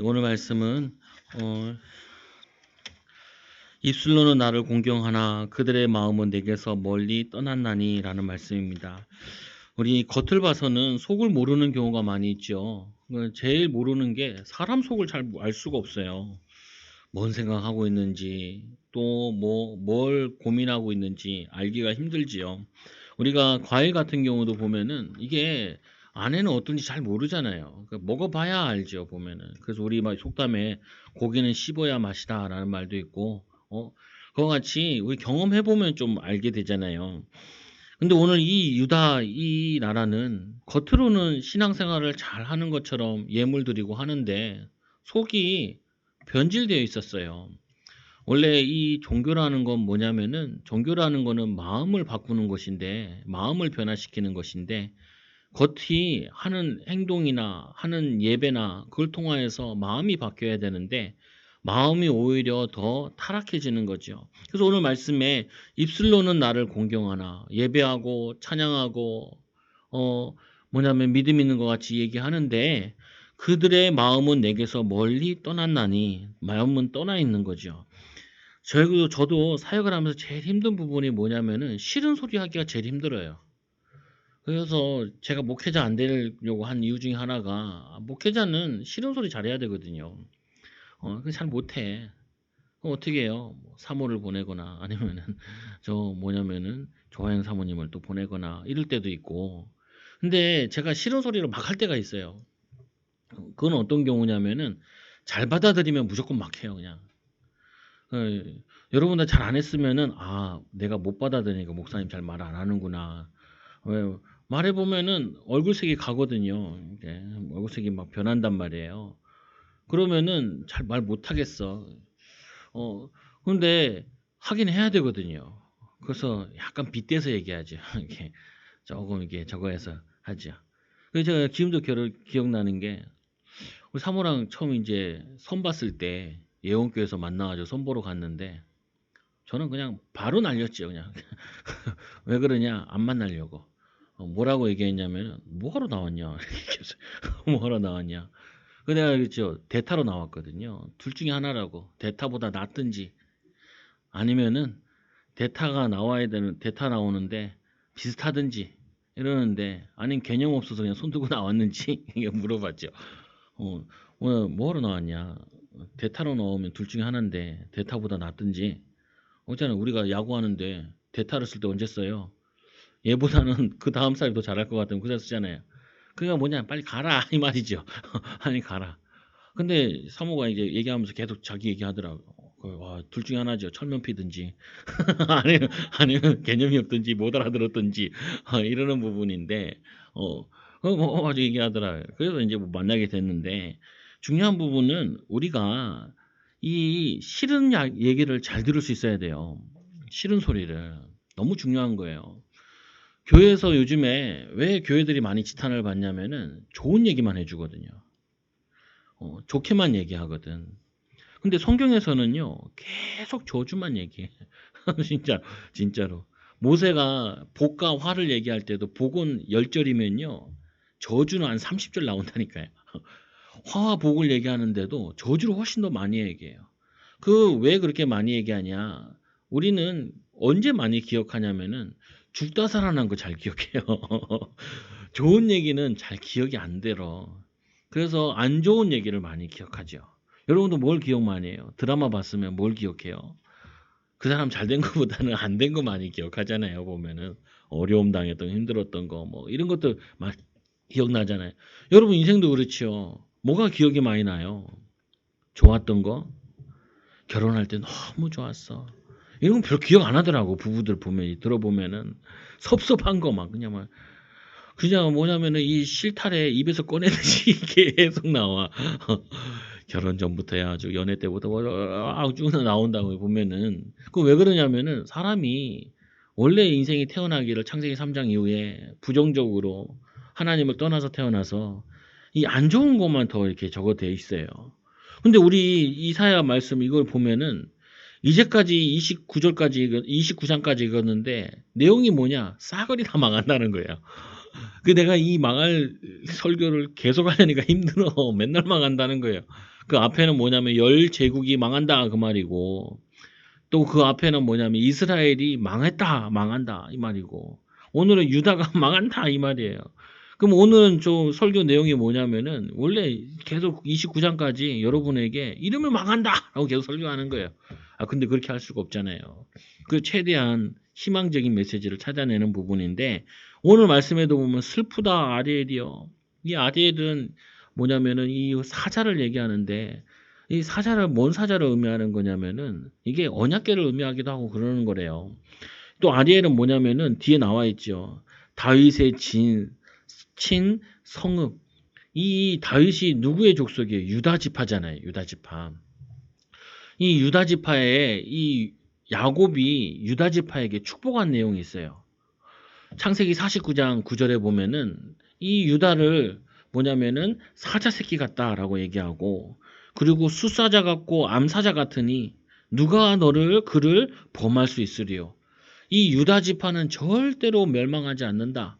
오늘 말씀은 어, 입술로는 나를 공경하나 그들의 마음은 내게서 멀리 떠났나니라는 말씀입니다. 우리 겉을 봐서는 속을 모르는 경우가 많이 있죠. 제일 모르는 게 사람 속을 잘 알 수가 없어요. 뭔 생각하고 있는지 또 뭘 고민하고 있는지 알기가 힘들지요. 우리가 과일 같은 경우도 보면은 이게 안에는 어떤지 잘 모르잖아요. 그러니까 먹어봐야 알죠, 보면은. 그래서 우리 막 속담에 고기는 씹어야 맛이다라는 말도 있고, 그와 같이 우리 경험해보면 좀 알게 되잖아요. 근데 오늘 이 유다 이 나라는 겉으로는 신앙생활을 잘 하는 것처럼 예물 드리고 하는데 속이 변질되어 있었어요. 원래 이 종교라는 건 뭐냐면은 종교라는 거는 마음을 바꾸는 것인데 마음을 변화시키는 것인데 겉이 하는 행동이나 하는 예배나 그걸 통하여서 마음이 바뀌어야 되는데 마음이 오히려 더 타락해지는 거죠. 그래서 오늘 말씀에 입술로는 나를 공경하나 예배하고 찬양하고 어 뭐냐면 믿음 있는 것 같이 얘기하는데 그들의 마음은 내게서 멀리 떠났나니 마음은 떠나 있는 거죠. 저도 사역을 하면서 제일 힘든 부분이 뭐냐면은 싫은 소리 하기가 제일 힘들어요. 그래서 제가 목회자 안 되려고 한 이유 중에 하나가 목회자는 싫은 소리 잘해야 되거든요. 그 잘 못해. 그럼 어떻게 해요? 뭐 사모를 보내거나 아니면은 저 뭐냐면은 조하영 사모님을 또 보내거나 이럴 때도 있고. 근데 제가 싫은 소리를 막 할 때가 있어요. 그건 어떤 경우냐면은 잘 받아들이면 무조건 막 해요, 그냥. 예. 여러분들 잘 안 했으면은 '아 내가 못 받아들이니까 목사님 잘 말 안 하는구나.' 왜 말해 보면은 얼굴색이 가거든요. 이게 얼굴색이 막 변한단 말이에요. 그러면은 잘 말 못 하겠어. 어 근데 하긴 해야 되거든요. 그래서 약간 빗대서 얘기하죠. 이렇게 쪼금 이렇게 저거 해서 하죠. 그래서 제가 지금도 기억나는 게 우리 사모랑 처음 인제 선 봤을 때 예원교회에서 만나 가지고 선 보러 갔는데 저는 그냥 바로 날렸죠 그냥. 왜 그러냐? 안 만나려고. 뭐라고 얘기했냐면은 "뭐하러 나왔냐?" 이렇게 얘기했어요. "뭐하러 나왔냐?" 그 내가 그랬죠. 대타로 나왔거든요. 둘 중에 하나라고. 대타보다 낫든지 아니면은 대타 나오는데 비슷하든지 이러는데 아니면 개념 없어서 그냥 손 들고 나왔는지 이게 물어봤죠. 어 "오늘 뭐하러 나왔냐?" "대타로 나오면 둘 중에 하나인데 대타보다 낫든지." 있잖아요. 우리가 야구하는데 대타를 쓸 때 언제 써요? 얘보다는 그다음 사람이 더 잘할 것 같으면 그자 쓰잖아요. 그러니까 뭐냐 "빨리 가라." 이 말이죠. "빨리 가라." 근데 사모가 이제 얘기하면서 계속 자기 얘기하더라고요. 와 둘 중에 하나죠. 철면피든지 아니면 개념이 없든지 못 알아들었든지 이러는 부분인데 가지고 얘기하더라고요. 그래서 인제 뭐 만나게 됐는데 중요한 부분은 우리가 이 싫은 얘기를 잘 들을 수 있어야 돼요. 싫은 소리를. 너무 중요한 거예요. 교회에서 요즘에 왜 교회들이 많이 지탄을 받냐면은 좋은 얘기만 해 주거든요. 좋게만 얘기하거든. 근데 성경에서는요. 계속 저주만 얘기해. 진짜 진짜로. 모세가 복과 화를 얘기할 때도 복은 10 절이면요. 저주는 한 30절 나온다니까요. 화와 복을 얘기하는데도 저주를 훨씬 더 많이 얘기해요. 왜 그렇게 많이 얘기하냐? 우리는 언제 많이 기억하냐면은 죽다 살아난 거 잘 기억해요. 좋은 얘기는 잘 기억이 안 들어. 그래서 안 좋은 얘기를 많이 기억하죠. 여러분도 뭘 기억 많이 해요? 드라마 봤으면 뭘 기억해요? 그 사람 잘 된 거보다는 안 된 거 많이 기억하잖아요, 보면은. 어려움 당했던 힘들었던 거 뭐 이런 것들 막 기억나잖아요. 여러분 인생도 그렇지요. 뭐가 기억이 많이 나요? 좋았던 거? 결혼할 때 너무 좋았어. 이런 건 별로 기억 안 하더라고. 부부들 보면 들어보면은 섭섭한 거 막 그냥 뭐냐면은 이 실타래 입에서 꺼내듯이 계속 나와. 결혼 전부터 해 가지고 연애 때부터 쭉 나온다고 보면은. 왜 그러냐면은 사람이 원래 인생이 태어나기를 창세기 3장 이후에 부정적으로 하나님을 떠나서 태어나서 이 안 좋은 것만 더 이렇게 적어돼 있어요. 근데 우리 이사야 말씀 이걸 보면은 이제까지 29 장까지 읽었는데 내용이 뭐냐? 싸그리 다 망한다는 거예요. 내가 이 망할 설교를 계속 하려니까 힘들어. 맨날 망한다는 거예요. 그 앞에는 뭐냐면 열 제국이 망한다 그 말이고 또 그 앞에는 뭐냐면 이스라엘이 망했다 망한다 이 말이고 오늘은 유다가 망한다 이 말이에요. 그럼 오늘은 좀 설교 내용이 뭐냐면은 원래 계속 29장까지 여러분에게 이러면 망한다라고 계속 설교하는 거예요. 아 근데 그렇게 할 수가 없잖아요. 그 최대한 희망적인 메시지를 찾아내는 부분인데 오늘 말씀에도 보면 슬프다 아리엘이요. 이 아리엘은 뭐냐면은 이 사자를 얘기하는데 이 사자를 뭔 사자를 의미하는 거냐면은 이게 언약궤를 의미하기도 하고 그러는 거래요. 또 아리엘은 뭐냐면은 뒤에 나와 있죠. 다윗의 친 성읍. 이 다윗이 누구의 족속이에요? 유다 지파잖아요. 유다 지파. 이 유다 지파에 이 야곱이 유다 지파에게 축복한 내용이 있어요. 창세기 49장 9절에 보면은 이 유다를 뭐냐면은 사자 새끼 같다라고 얘기하고 그리고 숫사자 같고 암사자 같으니 누가 그를 범할 수 있으리요. 이 유다 지파는 절대로 멸망하지 않는다.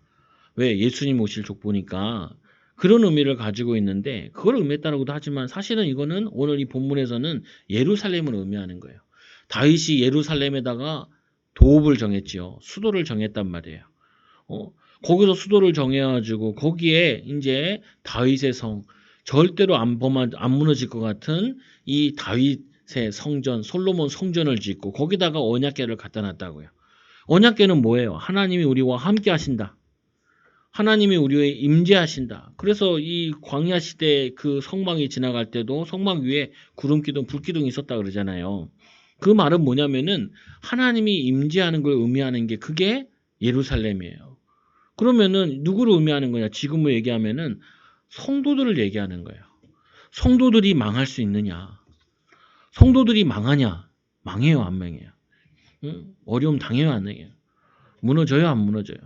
왜? 예수님 오실 족보니까 그런 의미를 가지고 있는데 그걸 의미했다고도 하지만 사실은 이거는 오늘 이 본문에서는 예루살렘을 의미하는 거예요. 다윗이 예루살렘에다가 도읍을 정했지요. 수도를 정했단 말이에요. 어, 거기서 수도를 정해가지고 거기에 이제 다윗의 성 절대로 안 무너질 것 같은 이 다윗의 성전 솔로몬 성전을 짓고 거기다가 언약궤를 갖다 놨다고요. 언약궤는 뭐예요? 하나님이 우리와 함께 하신다. 하나님이 우리에 임재하신다. 그래서 이 광야 시대 그 성막이 지나갈 때도 성막 위에 구름기둥, 불기둥이 있었다 그러잖아요. 그 말은 뭐냐면은 하나님이 임재하는 걸 의미하는 게 그게 예루살렘이에요. 그러면은 누구를 의미하는 거냐? 지금으로 얘기하면은 성도들을 얘기하는 거예요. 성도들이 망할 수 있느냐? 성도들이 망하냐? 망해요, 안 망해요? 응? 어려움 당해요, 안 당해요? 무너져요, 안 무너져요?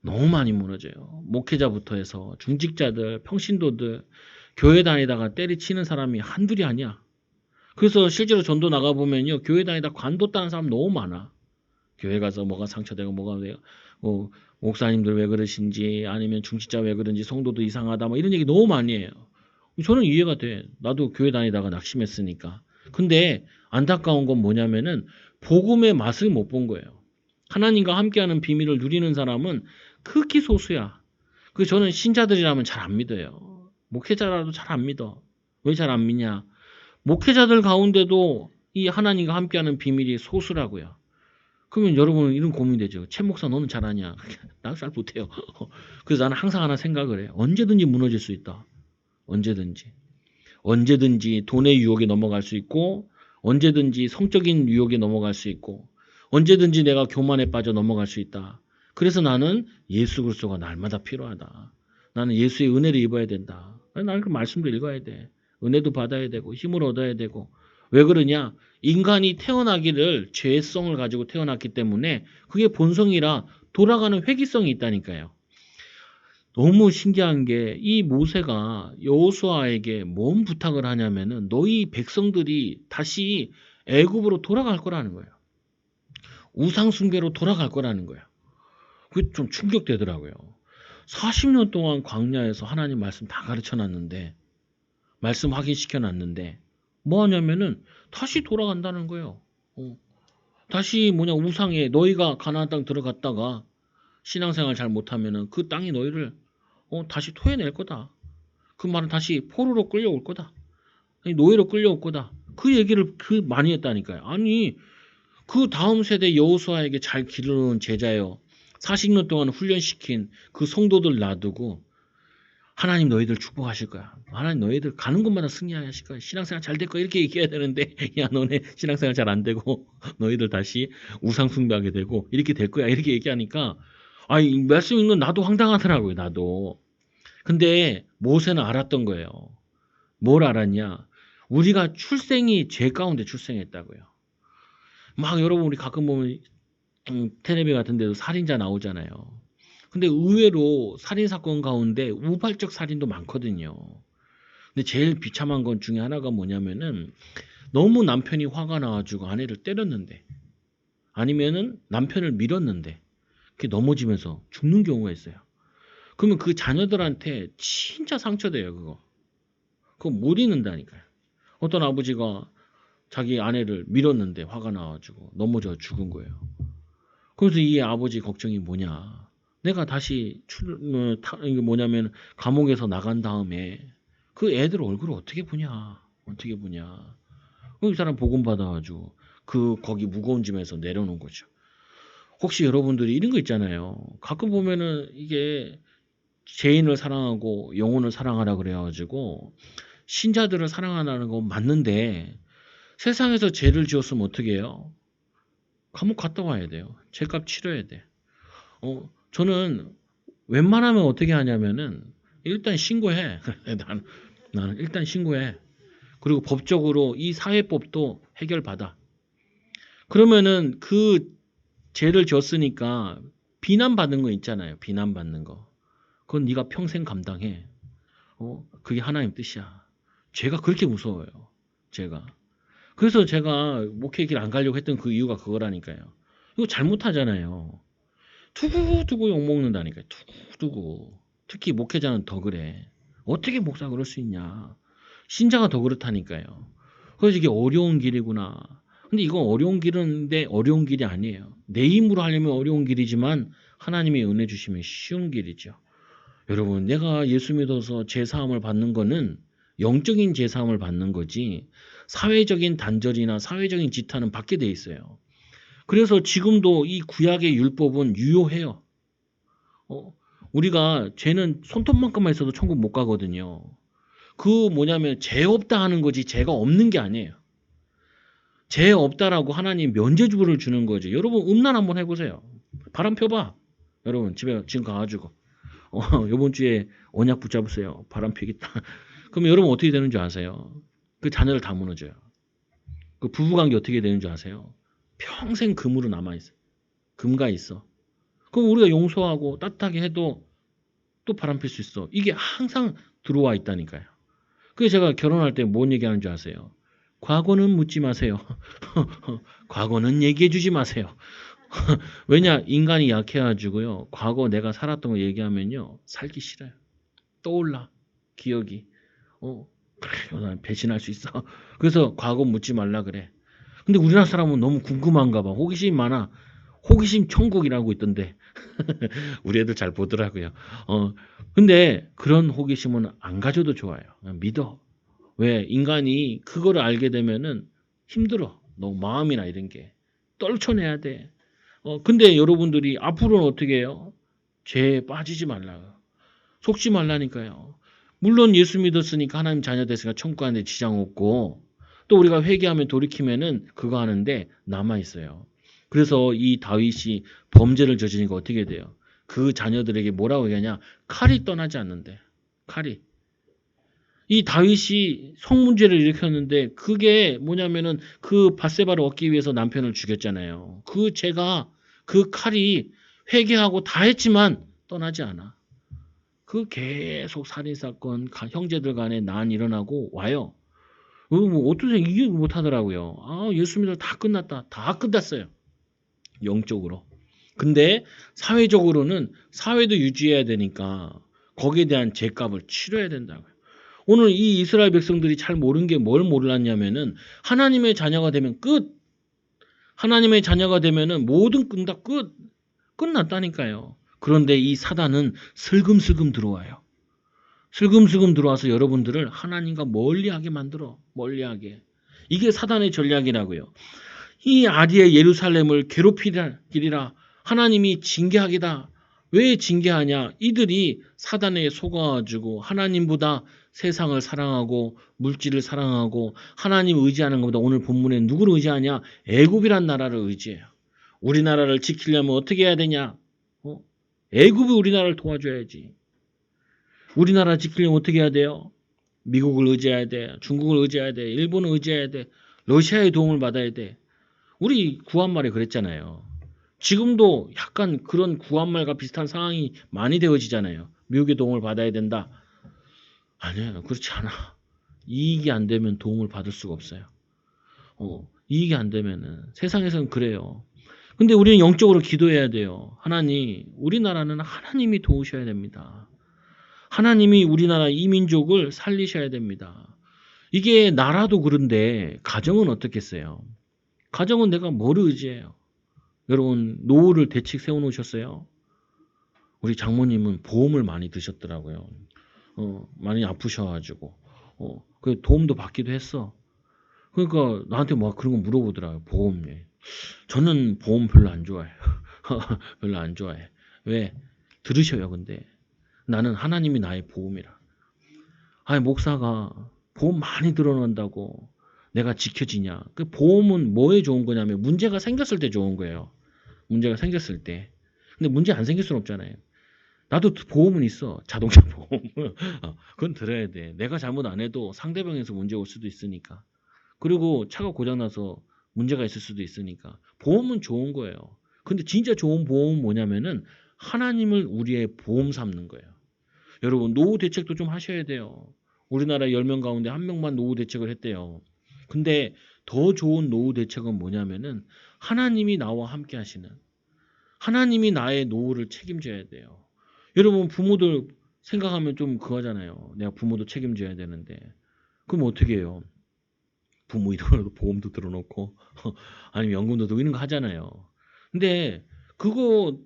너무 많이 무너져요. 목회자부터 해서 중직자들, 평신도들, 교회 다니다가 때리치는 사람이 한둘이 아니야. 그래서 실제로 전도 나가보면요. 교회 다니다 관뒀다는 사람 너무 많아. 교회 가서 뭐가 상처되고 뭐가 돼요. 목사님들 왜 그러신지 아니면 중직자 왜 그런지 성도도 이상하다 뭐 이런 얘기 너무 많이 해요. 저는 이해가 돼. 나도 교회 다니다가 낙심했으니까. 근데 안타까운 건 뭐냐면은 복음의 맛을 못 본 거예요. 하나님과 함께하는 비밀을 누리는 사람은 극히 소수야. 그 저는 신자들이라면 잘 안 믿어요. 목회자라도 잘 안 믿어. 왜 잘 안 믿냐? 목회자들 가운데도 이 하나님과 함께하는 비밀이 소수라고요. 그러면 여러분은 이런 고민이 되죠. 최 목사 너는 잘하냐? 나도 잘 못해요. 그래서 나는 항상 하나 생각을 해요. 언제든지 무너질 수 있다. 언제든지. 언제든지 돈의 유혹에 넘어갈 수 있고 언제든지 성적인 유혹에 넘어갈 수 있고 언제든지 내가 교만에 빠져 넘어갈 수 있다. 그래서 나는 예수 그리스도가 날마다 필요하다. 나는 예수의 은혜를 입어야 된다. 나는 그 말씀도 읽어야 돼. 은혜도 받아야 되고 힘을 얻어야 되고 왜 그러냐? 인간이 태어나기를 죄성을 가지고 태어났기 때문에 그게 본성이라 돌아가는 회귀성이 있다니까요. 너무 신기한 게 이 모세가 여호수아에게 뭔 부탁을 하냐면은 너희 백성들이 다시 애굽으로 돌아갈 거라는 거예요. 우상 숭배로 돌아갈 거라는 거예요. 그게 좀 충격되더라고요. 40년 동안 광야에서 하나님 말씀 다 가르쳐 놨는데 말씀 확인시켜 놨는데 뭐 하냐면은 다시 돌아간다는 거예요. 다시 우상에 너희가 가나안 땅 들어갔다가 신앙생활 잘 못하면은 그 땅이 너희를 다시 토해낼 거다. 그 말은 다시 포로로 끌려올 거다. 아니, 노예로 끌려올 거다. 그 얘기를 많이 했다니까요. 아니 그 다음 세대 여호수아에게 잘 기르는 제자요. 40년 동안 훈련시킨 그 성도들 놔두고 하나님 너희들 축복하실 거야. 하나님 너희들 가는 곳마다 승리하실 거야. 신앙생활 잘 될 거야. 이렇게 얘기해야 되는데 야 너네 신앙생활 잘 안 되고 너희들 다시 우상 숭배하게 되고 이렇게 될 거야. 이렇게 얘기하니까 이 말씀 읽는 나도 황당하더라고요. 나도. 근데 모세는 알았던 거예요. 뭘 알았냐? 우리가 출생이 죄 가운데 출생했다고요. 막 여러분 우리 가끔 보면 텔레비 같은 데도 살인자 나오잖아요. 근데 의외로 살인 사건 가운데 우발적 살인도 많거든요. 근데 제일 비참한 건 중에 하나가 뭐냐면은 너무 남편이 화가 나가지고 아내를 때렸는데 아니면은 남편을 밀었는데 그게 넘어지면서 죽는 경우가 있어요. 그러면 그 자녀들한테 진짜 상처돼요, 그거. 그거 못 잊는다니까요. 어떤 아버지가 자기 아내를 밀었는데 화가 나가지고 넘어져 죽은 거예요. 그래서 이 아버지 걱정이 뭐냐. 내가 다시 이게 뭐냐면 감옥에서 나간 다음에 그 애들 얼굴을 어떻게 보냐. 어떻게 보냐. 그 사람 복음 받아가지고 거기 무거운 짐에서 내려놓은 거죠. 혹시 여러분들이 이런 거 있잖아요. 가끔 보면은 이게 죄인을 사랑하고 영혼을 사랑하라 그래가지고 신자들을 사랑하라는 건 맞는데 세상에서 죄를 지었으면 어떻게 해요? 감옥 갔다 와야 돼요. 죄값 치러야 돼. 저는 웬만하면 어떻게 하냐면은 일단 신고해. 나는 일단 신고해. 그리고 법적으로 이 사회법도 해결받아. 그러면은 그 죄를 졌으니까 비난받는 거 있잖아요. 비난받는 거. 그건 네가 평생 감당해. 그게 하나님 뜻이야. 죄가 그렇게 무서워요. 죄가. 그래서 제가 목회 길 안 가려고 했던 그 이유가 그거라니까요. 이거 잘못하잖아요. 두고두고 욕먹는다니까요. 두고두고. 특히 목회자는 더 그래. 어떻게 목사 그럴 수 있냐. 신자가 더 그렇다니까요. 그래서 이게 어려운 길이구나. 근데 이건 어려운 길인데 어려운 길이 아니에요. 내 힘으로 하려면 어려운 길이지만 하나님이 은혜 주시면 쉬운 길이죠. 여러분, 내가 예수 믿어서 제사함을 받는 거는 영적인 제사함을 받는 거지 사회적인 단절이나 사회적인 지탄은 받게 돼 있어요. 그래서 지금도 이 구약의 율법은 유효해요. 우리가 죄는 손톱만큼만 있어도 천국 못 가거든요. 그 뭐냐면 죄 없다 하는 거지 죄가 없는 게 아니에요. 죄 없다라고 하나님 면죄부를 주는 거지. 여러분 음란 한번 해보세요. 바람 펴봐. 여러분 집에 지금 가가지고 이번 주에 언약 붙잡으세요. 바람 피겠다. 그럼 여러분 어떻게 되는 줄 아세요? 그 자녀를 다 무너져요. 그 부부관계 어떻게 되는 줄 아세요? 평생 금으로 남아있어요. 금가 있어. 그럼 우리가 용서하고 따뜻하게 해도 또 바람 필 수 있어. 이게 항상 들어와 있다니까요. 그래서 제가 결혼할 때 뭔 얘기하는 줄 아세요? 과거는 묻지 마세요. 과거는 얘기해 주지 마세요. 왜냐 인간이 약해가지고요. 과거 내가 살았던 거 얘기하면요. 살기 싫어요. 떠올라. 기억이. 그래, 난 배신할 수 있어. 그래서 과거 묻지 말라 그래. 근데 우리나라 사람은 너무 궁금한가 봐. 호기심이 많아. 호기심 천국이라고 있던데. 우리 애들 잘 보더라고요. 근데 그런 호기심은 안 가져도 좋아요. 그냥 믿어. 왜? 인간이 그거를 알게 되면은 힘들어. 너무 마음이나 이런 게. 떨쳐내야 돼. 근데 여러분들이 앞으로는 어떻게 해요? 죄에 빠지지 말라. 속지 말라니까요. 물론 예수 믿었으니까 하나님 자녀 됐으니까 천국 가는데 지장 없고 또 우리가 회개하면 돌이키면은 그거 하는데 남아 있어요. 그래서 이 다윗이 범죄를 저지르니까 어떻게 돼요? 그 자녀들에게 뭐라고 얘기하냐? 칼이 떠나지 않는데. 칼이. 이 다윗이 성문죄를 일으켰는데 그게 뭐냐면은 그 밧세바를 얻기 위해서 남편을 죽였잖아요. 그 죄가 그 칼이 회개하고 다 했지만 떠나지 않아. 그 계속 살인사건, 형제들 간에 난 일어나고 와요. 뭐 어떻게 이해 못 하더라고요. 예수 믿어 다 끝났다. 다 끝났어요. 영적으로. 근데 사회적으로는 사회도 유지해야 되니까 거기에 대한 죄값을 치러야 된다고요. 오늘 이 이스라엘 백성들이 잘 모르는 게 뭘 몰랐냐면은 하나님의 자녀가 되면 끝. 하나님의 자녀가 되면은 모든 끈다 끝. 끝났다니까요. 그런데 이 사단은 슬금슬금 들어와요. 슬금슬금 들어와서 여러분들을 하나님과 멀리하게 만들어. 멀리하게. 이게 사단의 전략이라고요. 이 아디의 예루살렘을 괴롭히리라. 하나님이 징계하기다. 왜 징계하냐? 이들이 사단에 속아가지고 하나님보다 세상을 사랑하고 물질을 사랑하고 하나님 의지하는 것보다 오늘 본문에 누구를 의지하냐? 애굽이란 나라를 의지해요. 우리나라를 지키려면 어떻게 해야 되냐? 애굽이 우리나라를 도와줘야지. 우리나라 지키려면 어떻게 해야 돼요? 미국을 의지해야 돼. 중국을 의지해야 돼. 일본을 의지해야 돼. 러시아의 도움을 받아야 돼. 우리 구한말에 그랬잖아요. 지금도 약간 그런 구한말과 비슷한 상황이 많이 되어지잖아요. 미국의 도움을 받아야 된다. 아니에요. 그렇지 않아. 이익이 안 되면 도움을 받을 수가 없어요. 이익이 안 되면은 세상에서는 그래요. 근데 우리는 영적으로 기도해야 돼요. 하나님, 우리나라는 하나님이 도우셔야 됩니다. 하나님이 우리나라 이민족을 살리셔야 됩니다. 이게 나라도 그런데 가정은 어떻겠어요? 가정은 내가 뭐를 의지해요? 여러분 노후를 대책 세워 놓으셨어요? 우리 장모님은 보험을 많이 드셨더라고요. 많이 아프셔 가지고 그 도움도 받기도 했어. 그러니까 나한테 막 그런 거 물어보더라고요. 보험에. 저는 보험 별로 안 좋아해요. 별로 안 좋아해. 왜? 들으셔요, 근데. 나는 하나님이 나의 보험이라. 아니, 목사가 보험 많이 들어놓는다고 내가 지켜지냐? 그 보험은 뭐에 좋은 거냐면 문제가 생겼을 때 좋은 거예요. 문제가 생겼을 때. 근데 문제 안 생길 수는 없잖아요. 나도 보험은 있어. 자동차 보험. 그건 들어야 돼. 내가 잘못 안 해도 상대방에서 문제 올 수도 있으니까. 그리고 차가 고장나서 문제가 있을 수도 있으니까. 보험은 좋은 거예요. 근데 진짜 좋은 보험은 뭐냐면은 하나님을 우리의 보험 삼는 거예요. 여러분, 노후 대책도 좀 하셔야 돼요. 우리나라 10명 가운데 1명만 노후 대책을 했대요. 근데 더 좋은 노후 대책은 뭐냐면은 하나님이 나와 함께 하시는 하나님이 나의 노후를 책임져야 돼요. 여러분 부모들 생각하면 좀 그거잖아요. 내가 부모도 책임져야 되는데. 그럼 어떻게 해요? 부모 이름으로 보험도 들어놓고 아니면 연금도 들고 이런 거 하잖아요. 근데 그거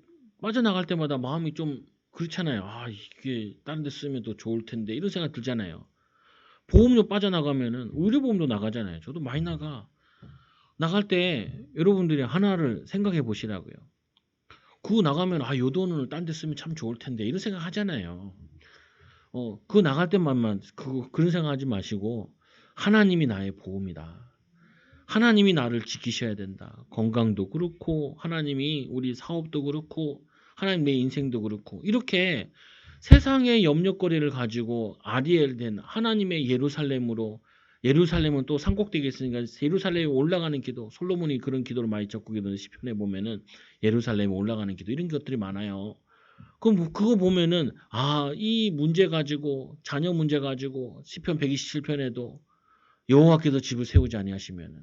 빠져나갈 때마다 마음이 좀 그렇잖아요. 아, 이게 다른 데 쓰면 더 좋을 텐데 이런 생각 들잖아요. 보험료 빠져나가면은 의료보험도 나가잖아요. 저도 많이 나가. 나갈 때 여러분들이 하나를 생각해 보시라고요. 그거 나가면 아, 요 돈을 딴 데 쓰면 참 좋을 텐데 이런 생각 하잖아요. 그거 나갈 때만만 그런 생각하지 마시고 하나님이 나의 보험이다. 하나님이 나를 지키셔야 된다. 건강도 그렇고 하나님이 우리 사업도 그렇고 하나님 내 인생도 그렇고 이렇게 세상의 염려거리를 가지고 아리엘 된 하나님의 예루살렘으로 예루살렘은 또 산꼭대기에 있으니까 예루살렘에 올라가는 기도 솔로몬이 그런 기도를 많이 적고 기도는 시편에 보면은 예루살렘에 올라가는 기도 이런 것들이 많아요. 그럼 그거 보면은 아, 이 문제 가지고 자녀 문제 가지고 시편 127편에도 여호와께서 집을 세우지 아니하시면은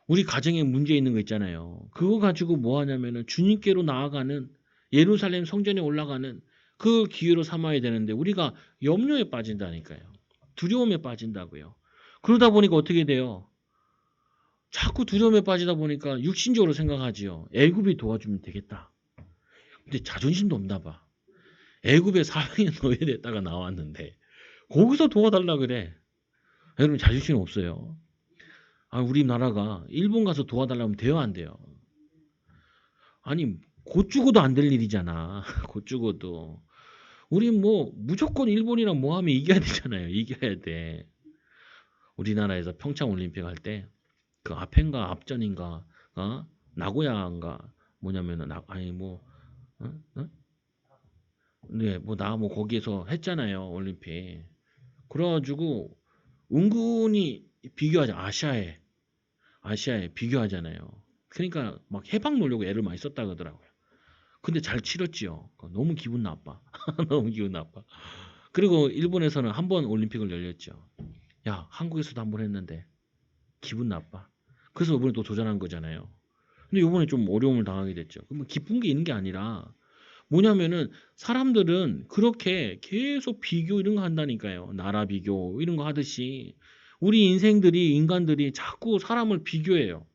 우리 가정에 문제 있는 거 있잖아요. 그거 가지고 뭐 하냐면은 주님께로 나아가는 예루살렘 성전에 올라가는 그 기회로 삼아야 되는데 우리가 염려에 빠진다니까요. 두려움에 빠진다고요. 그러다 보니까 어떻게 돼요? 자꾸 두려움에 빠지다 보니까 육신적으로 생각하지요. 애굽이 도와주면 되겠다. 근데 자존심도 없나 봐. 애굽에 400년 노예됐다가 나왔는데 거기서 도와달라 그래. 여러분 자존심 없어요. 아, 우리나라가 일본 가서 도와달라면 돼요, 안 돼요? 아니, 곧 죽어도 안 될 일이잖아. 곧 죽어도. 우리 뭐 무조건 일본이랑 뭐 하면 이겨야 되잖아요. 이겨야 돼. 우리나라에서 평창 올림픽 할 때 그 앞인가 앞전인가 나고야인가 뭐냐면은 아니 뭐 어? 어? 네, 뭐 나 뭐 거기에서 했잖아요. 올림픽. 그래가지고 은근히 비교하자 아시아에 비교하잖아요. 그러니까 막 해방 놓으려고 애를 많이 썼다 그러더라고요. 근데 잘 치렀지요. 너무 기분 나빠. 너무 기분 나빠. 그리고 일본에서는 한 번 올림픽을 열렸죠. 야, 한국에서도 한 번 했는데 기분 나빠. 그래서 이번에 또 도전한 거잖아요. 근데 이번에 좀 어려움을 당하게 됐죠. 그러면 기쁜 게 있는 게 아니라 뭐냐면은 사람들은 그렇게 계속 비교 이런 거 한다니까요. 나라 비교 이런 거 하듯이 우리 인간들이 자꾸 사람을 비교해요.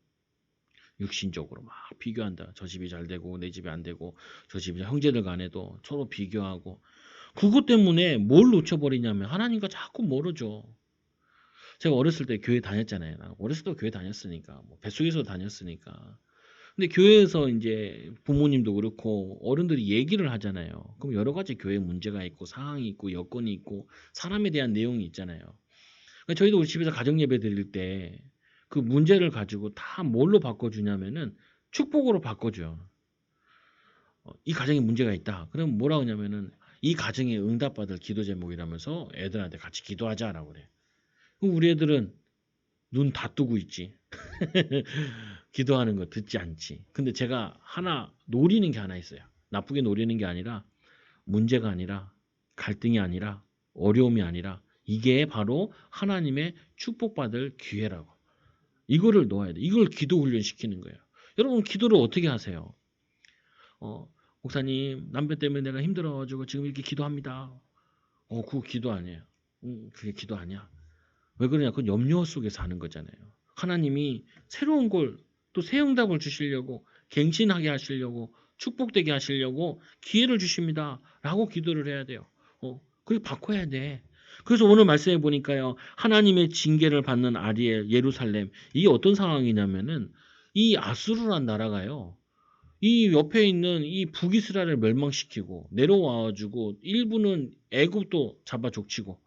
육신적으로 막 비교한다. 저 집이 잘 되고 내 집이 안 되고 저 집이 형제들 간에도 서로 비교하고 그것 때문에 뭘 놓쳐버리냐면 하나님과 자꾸 멀어져. 제가 어렸을 때 교회 다녔잖아요. 나 어렸을 때 교회 다녔으니까 뭐 뱃속에서 다녔으니까. 근데 교회에서 이제 부모님도 그렇고 어른들이 얘기를 하잖아요. 그럼 여러 가지 교회 문제가 있고 상황이 있고 여건이 있고 사람에 대한 내용이 있잖아요. 그러니까 저희도 우리 집에서 가정 예배 드릴 때 그 문제를 가지고 다 뭘로 바꿔주냐면은 축복으로 바꿔줘요. 이 가정에 문제가 있다. 그럼 뭐라 하냐면은 이 가정에 응답받을 기도 제목이라면서 애들한테 같이 기도하자라고 그래. 그럼 우리 애들은 눈 다 뜨고 있지. 기도하는 거 듣지 않지. 근데 제가 하나 노리는 게 하나 있어요. 나쁘게 노리는 게 아니라 문제가 아니라 갈등이 아니라 어려움이 아니라 이게 바로 하나님의 축복받을 기회라고. 이거를 놓아야 돼. 이걸 기도 훈련시키는 거예요. 여러분 기도를 어떻게 하세요? 어, 목사님 남편 때문에 내가 힘들어가지고 지금 이렇게 기도합니다. 그거 기도 아니에요. 그게 기도 아니야. 왜 그러냐? 그 염려 속에서 하는 거잖아요. 하나님이 새로운 걸 또 새 응답을 주시려고 갱신하게 하시려고 축복되게 하시려고 기회를 주십니다라고 기도를 해야 돼요. 그게 바꿔야 돼. 그래서 오늘 말씀해 보니까요. 하나님의 징계를 받는 아리엘 예루살렘 이게 어떤 상황이냐면은 이 아수르란 나라가요. 이 옆에 있는 이 북이스라엘을 멸망시키고 내려와 가지고 일부는 애굽도 잡아 족치고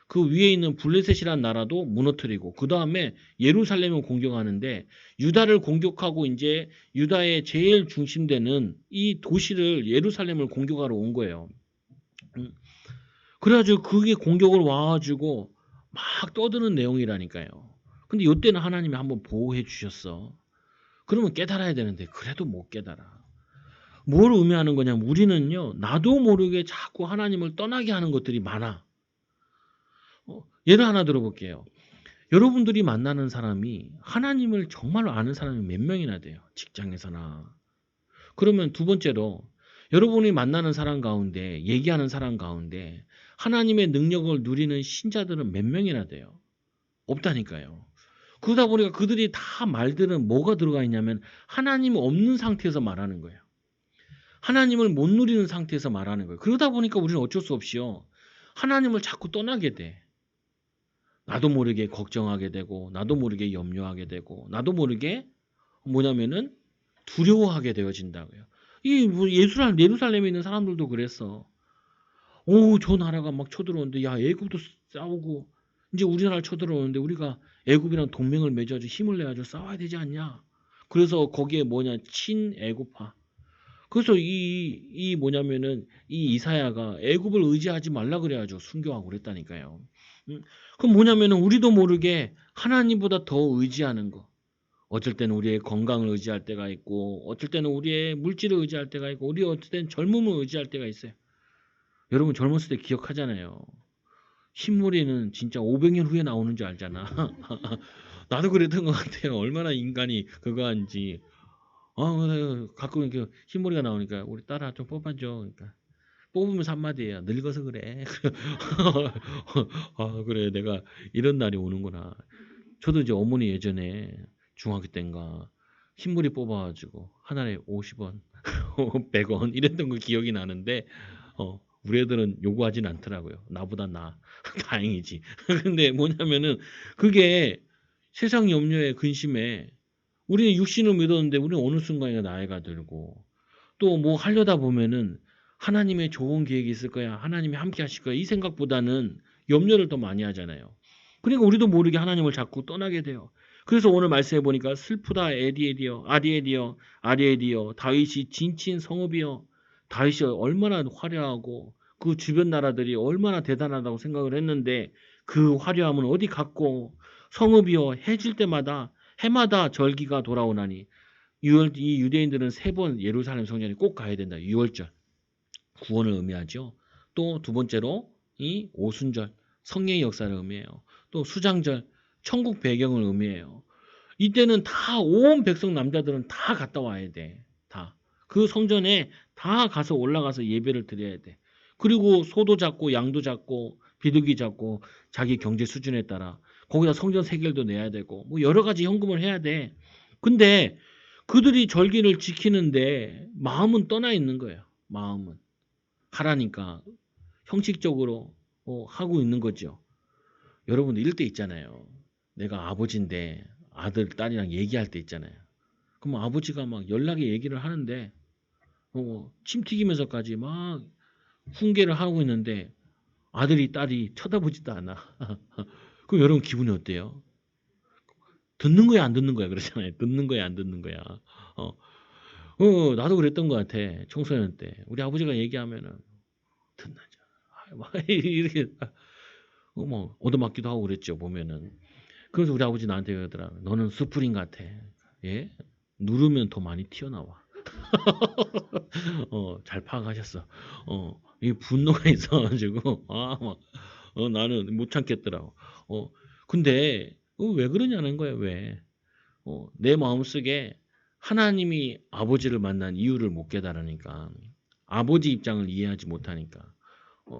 그 위에 있는 블레셋이라는 나라도 무너뜨리고 그다음에 예루살렘을 공격하는데 유다를 공격하고 이제 유다의 제일 중심되는 이 도시를 예루살렘을 공격하러 온 거예요. 음. 그래가지고 그게 공격을 와가지고 막 떠드는 내용이라니까요. 근데 이때는 하나님이 한번 보호해 주셨어. 그러면 깨달아야 되는데 그래도 못 깨달아. 뭘 의미하는 거냐면 우리는요 나도 모르게 자꾸 하나님을 떠나게 하는 것들이 많아. 예를 하나 들어볼게요. 여러분들이 만나는 사람이 하나님을 정말로 아는 사람이 몇 명이나 돼요. 직장에서나. 그러면 두 번째로 여러분이 만나는 사람 가운데 얘기하는 사람 가운데 하나님의 능력을 누리는 신자들은 몇 명이나 돼요. 없다니까요. 그러다 보니까 그들이 다 말들은 뭐가 들어가 있냐면 하나님 없는 상태에서 말하는 거예요. 하나님을 못 누리는 상태에서 말하는 거예요. 그러다 보니까 우리는 어쩔 수 없이요. 하나님을 자꾸 떠나게 돼. 나도 모르게 걱정하게 되고 나도 모르게 염려하게 되고 나도 모르게 뭐냐면은 두려워하게 되어진다고요. 이뭐 예루살렘에 있는 사람들도 그랬어. 오, 저 나라가 막 쳐들어오는데 야 애굽도 싸우고 이제 우리나라 쳐들어오는데 우리가 애굽이랑 동맹을 맺어가지고 힘을 내가지고 싸워야 되지 않냐. 그래서 거기에 뭐냐 친애굽파. 그래서 이 뭐냐면은 이 이사야가 애굽을 의지하지 말라 그래가지고 순교하고 그랬다니까요. 음, 그럼 뭐냐면은 우리도 모르게 하나님보다 더 의지하는 거. 어쩔 때는 우리의 건강을 의지할 때가 있고, 어쩔 때는 우리의 물질을 의지할 때가 있고, 우리 어쩔 때는 젊음을 의지할 때가 있어요. 여러분 젊었을 때 기억하잖아요. 흰머리는 진짜 500년 후에 나오는 줄 알잖아. 나도 그랬던 것 같아요. 얼마나 인간이 그거 한지. 가끔 이렇게 흰머리가 나오니까 우리 딸아 좀 뽑아줘. 그러니까 뽑으면서 한마디예요. 늙어서 그래. 그래. 내가 이런 날이 오는구나. 저도 이제 어머니 예전에 중학교 때인가 흰머리 뽑아가지고 하나에 50원, 100원 이랬던 거 기억이 나는데 우리 애들은 요구하진 않더라고요. 나보다 나. 다행이지. 근데 뭐냐면은 그게 세상 염려에 근심에 우리는 육신을 믿었는데 우리는 어느 순간에 나이가 들고 또 뭐 하려다 보면은 하나님의 좋은 계획이 있을 거야. 하나님이 함께 하실 거야. 이 생각보다는 염려를 더 많이 하잖아요. 그러니까 우리도 모르게 하나님을 자꾸 떠나게 돼요. 그래서 오늘 말씀해 보니까 슬프다 에디에디여 아리에디여 아리에디여 다윗이 진친 성읍이여 다윗이 얼마나 화려하고 그 주변 나라들이 얼마나 대단하다고 생각을 했는데 그 화려함은 어디 갔고 성읍이여 해질 때마다 해마다 절기가 돌아오나니 이 유대인들은 세 번 예루살렘 성전에 꼭 가야 된다. 유월절 구원을 의미하죠. 또 두 번째로 이 오순절 성령의 역사를 의미해요. 또 수장절 천국 배경을 의미해요. 이때는 다 온 백성 남자들은 다 갔다 와야 돼. 다. 그 성전에 다 가서 올라가서 예배를 드려야 돼. 그리고 소도 잡고 양도 잡고 비둘기 잡고 자기 경제 수준에 따라 거기다 성전 세겔도 내야 되고 뭐 여러 가지 헌금을 해야 돼. 근데 그들이 절기를 지키는데 마음은 떠나 있는 거예요. 마음은. 하라니까 형식적으로 하고 있는 거죠. 여러분들 이럴 때 있잖아요. 내가 아버지인데 아들, 딸이랑 얘기할 때 있잖아요. 그럼 아버지가 막 연락에 얘기를 하는데 침 튀기면서까지 막 훈계를 하고 있는데 아들이, 딸이 쳐다보지도 않아. 그럼 여러분 기분이 어때요? 듣는 거야, 안 듣는 거야? 그러잖아요. 듣는 거야, 안 듣는 거야? 어, 나도 그랬던 것 같아. 청소년 때. 우리 아버지가 얘기하면은 듣는 줄. 막 이렇게 뭐 얻어맞기도 하고 그랬죠. 보면은. 그래서 우리 아버지 나한테 그러더라. 너는 수풀인 같아. 예? 누르면 더 많이 튀어나와. 잘 파악하셨어. 이 분노가 있어가지고 막 나는 못 참겠더라고. 근데 왜 그러냐는 거야. 왜? 내 마음속에 하나님이 아버지를 만난 이유를 못 깨달으니까 아버지 입장을 이해하지 못하니까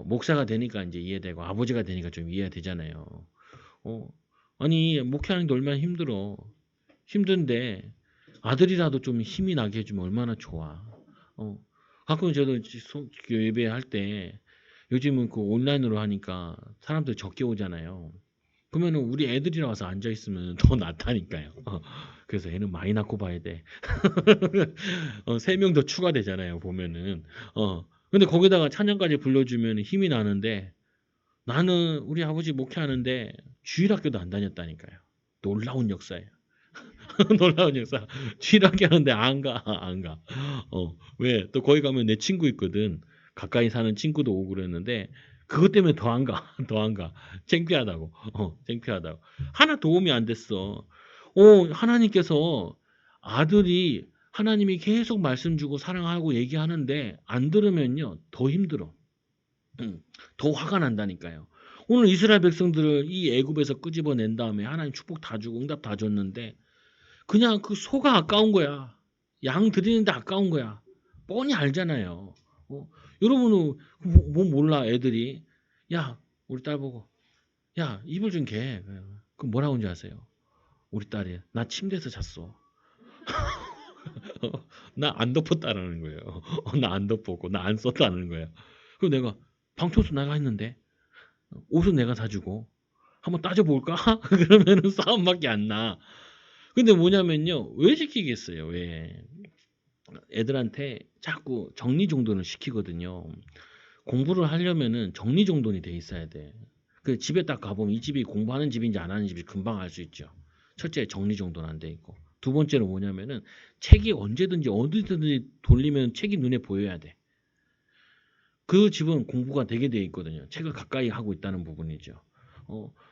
목사가 되니까 이제 이해되고 아버지가 되니까 좀 이해가 되잖아요. 어. 아니 목회하는 게 얼마나 힘들어. 힘든데 아들이라도 좀 힘이 나게 해 주면 얼마나 좋아. 어. 가끔 저도 예배할 때 요즘은 그 온라인으로 하니까 사람들이 적게 오잖아요. 그러면은 우리 애들이 와서 앉아 있으면 더 낫다니까요. 그래서 애는 많이 낳고 봐야 돼. 3명 더 추가되잖아요, 보면은. 근데 거기다가 찬양까지 불러주면 힘이 나는데 나는 우리 아버지 목회하는데 주일학교도 안 다녔다니까요. 놀라운 역사예요. 놀라운 역사. 주일학교 하는데 안 가, 안 가. 왜? 또 거기 가면 내 친구 있거든. 가까이 사는 친구도 오고 그랬는데 그것 때문에 더 안 가, 더 안 가. 창피하다고. 창피하다고. 하나 도움이 안 됐어. 하나님께서 아들이 하나님이 계속 말씀 주고 사랑하고 얘기하는데 안 들으면요 더 힘들어. 더 화가 난다니까요. 오늘 이스라엘 백성들을 이 애굽에서 끄집어낸 다음에 하나님 축복 다 주고 응답 다 줬는데 그냥 그 소가 아까운 거야. 양 드리는데 아까운 거야. 뻔히 알잖아요. 여러분은 뭐 몰라 애들이. 야 우리 딸 보고 야 이불 좀 개. 그 뭐라고 하는지 아세요? 우리 딸이 나 침대에서 잤어. 나 안 덮었다라는 거예요. 나 안 덮었고 나 안 썼다는 거예요. 그럼 내가 방청소 내가 했는데 옷은 내가 사주고 한번 따져볼까? 그러면은 싸움밖에 안 나. 근데 뭐냐면요. 왜 시키겠어요? 왜? 애들한테 자꾸 정리정돈을 시키거든요. 공부를 하려면은 정리정돈이 돼 있어야 돼. 그 집에 딱 가보면 이 집이 공부하는 집인지 안 하는 집인지 금방 알 수 있죠. 첫째, 정리정돈 안 돼 있고. 두 번째는 뭐냐면은 책이 언제든지 어디든지 돌리면 책이 눈에 보여야 돼. 그 집은 공부가 되게 돼 있거든요. 책을 가까이 하고 있다는 부분이죠.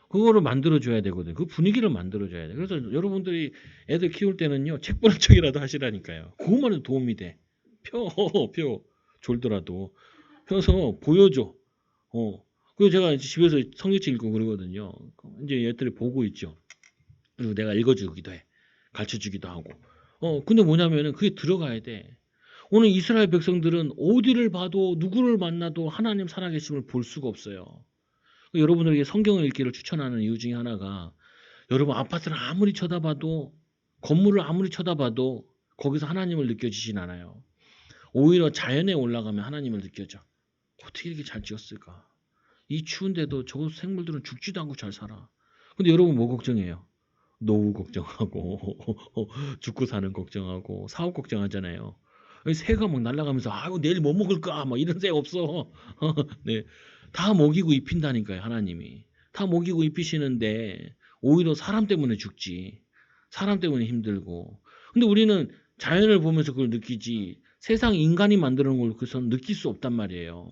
그거를 만들어줘야 되거든요. 그 분위기를 만들어줘야 돼. 그래서 여러분들이 애들 키울 때는요, 책 보는 척이라도 하시라니까요. 그것만 해도 도움이 돼. 표 졸더라도. 펴서 보여줘. 그리고 제가 집에서 성경책 읽고 그러거든요. 이제 애들이 보고 있죠. 그리고 내가 읽어주기도 해. 가르쳐 주기도 하고. 근데 뭐냐면은 그게 들어가야 돼. 오늘 이스라엘 백성들은 어디를 봐도 누구를 만나도 하나님 살아계심을 볼 수가 없어요. 여러분들에게 성경을 읽기를 추천하는 이유 중에 하나가 여러분 아파트를 아무리 쳐다봐도 건물을 아무리 쳐다봐도 거기서 하나님을 느껴지진 않아요. 오히려 자연에 올라가면 하나님을 느껴져. 어떻게 이렇게 잘 지었을까? 이 추운데도 저 생물들은 죽지도 않고 잘 살아. 근데 여러분 뭐 걱정해요? 노후 걱정하고 죽고 사는 걱정하고 사업 걱정하잖아요. 새가 막 날아가면서 아유 내일 뭐 먹을까 막 이런 새 없어. 네. 다 먹이고 입힌다니까요, 하나님이. 다 먹이고 입히시는데 오히려 사람 때문에 죽지. 사람 때문에 힘들고. 근데 우리는 자연을 보면서 그걸 느끼지 세상 인간이 만드는 걸 그선 느낄 수 없단 말이에요.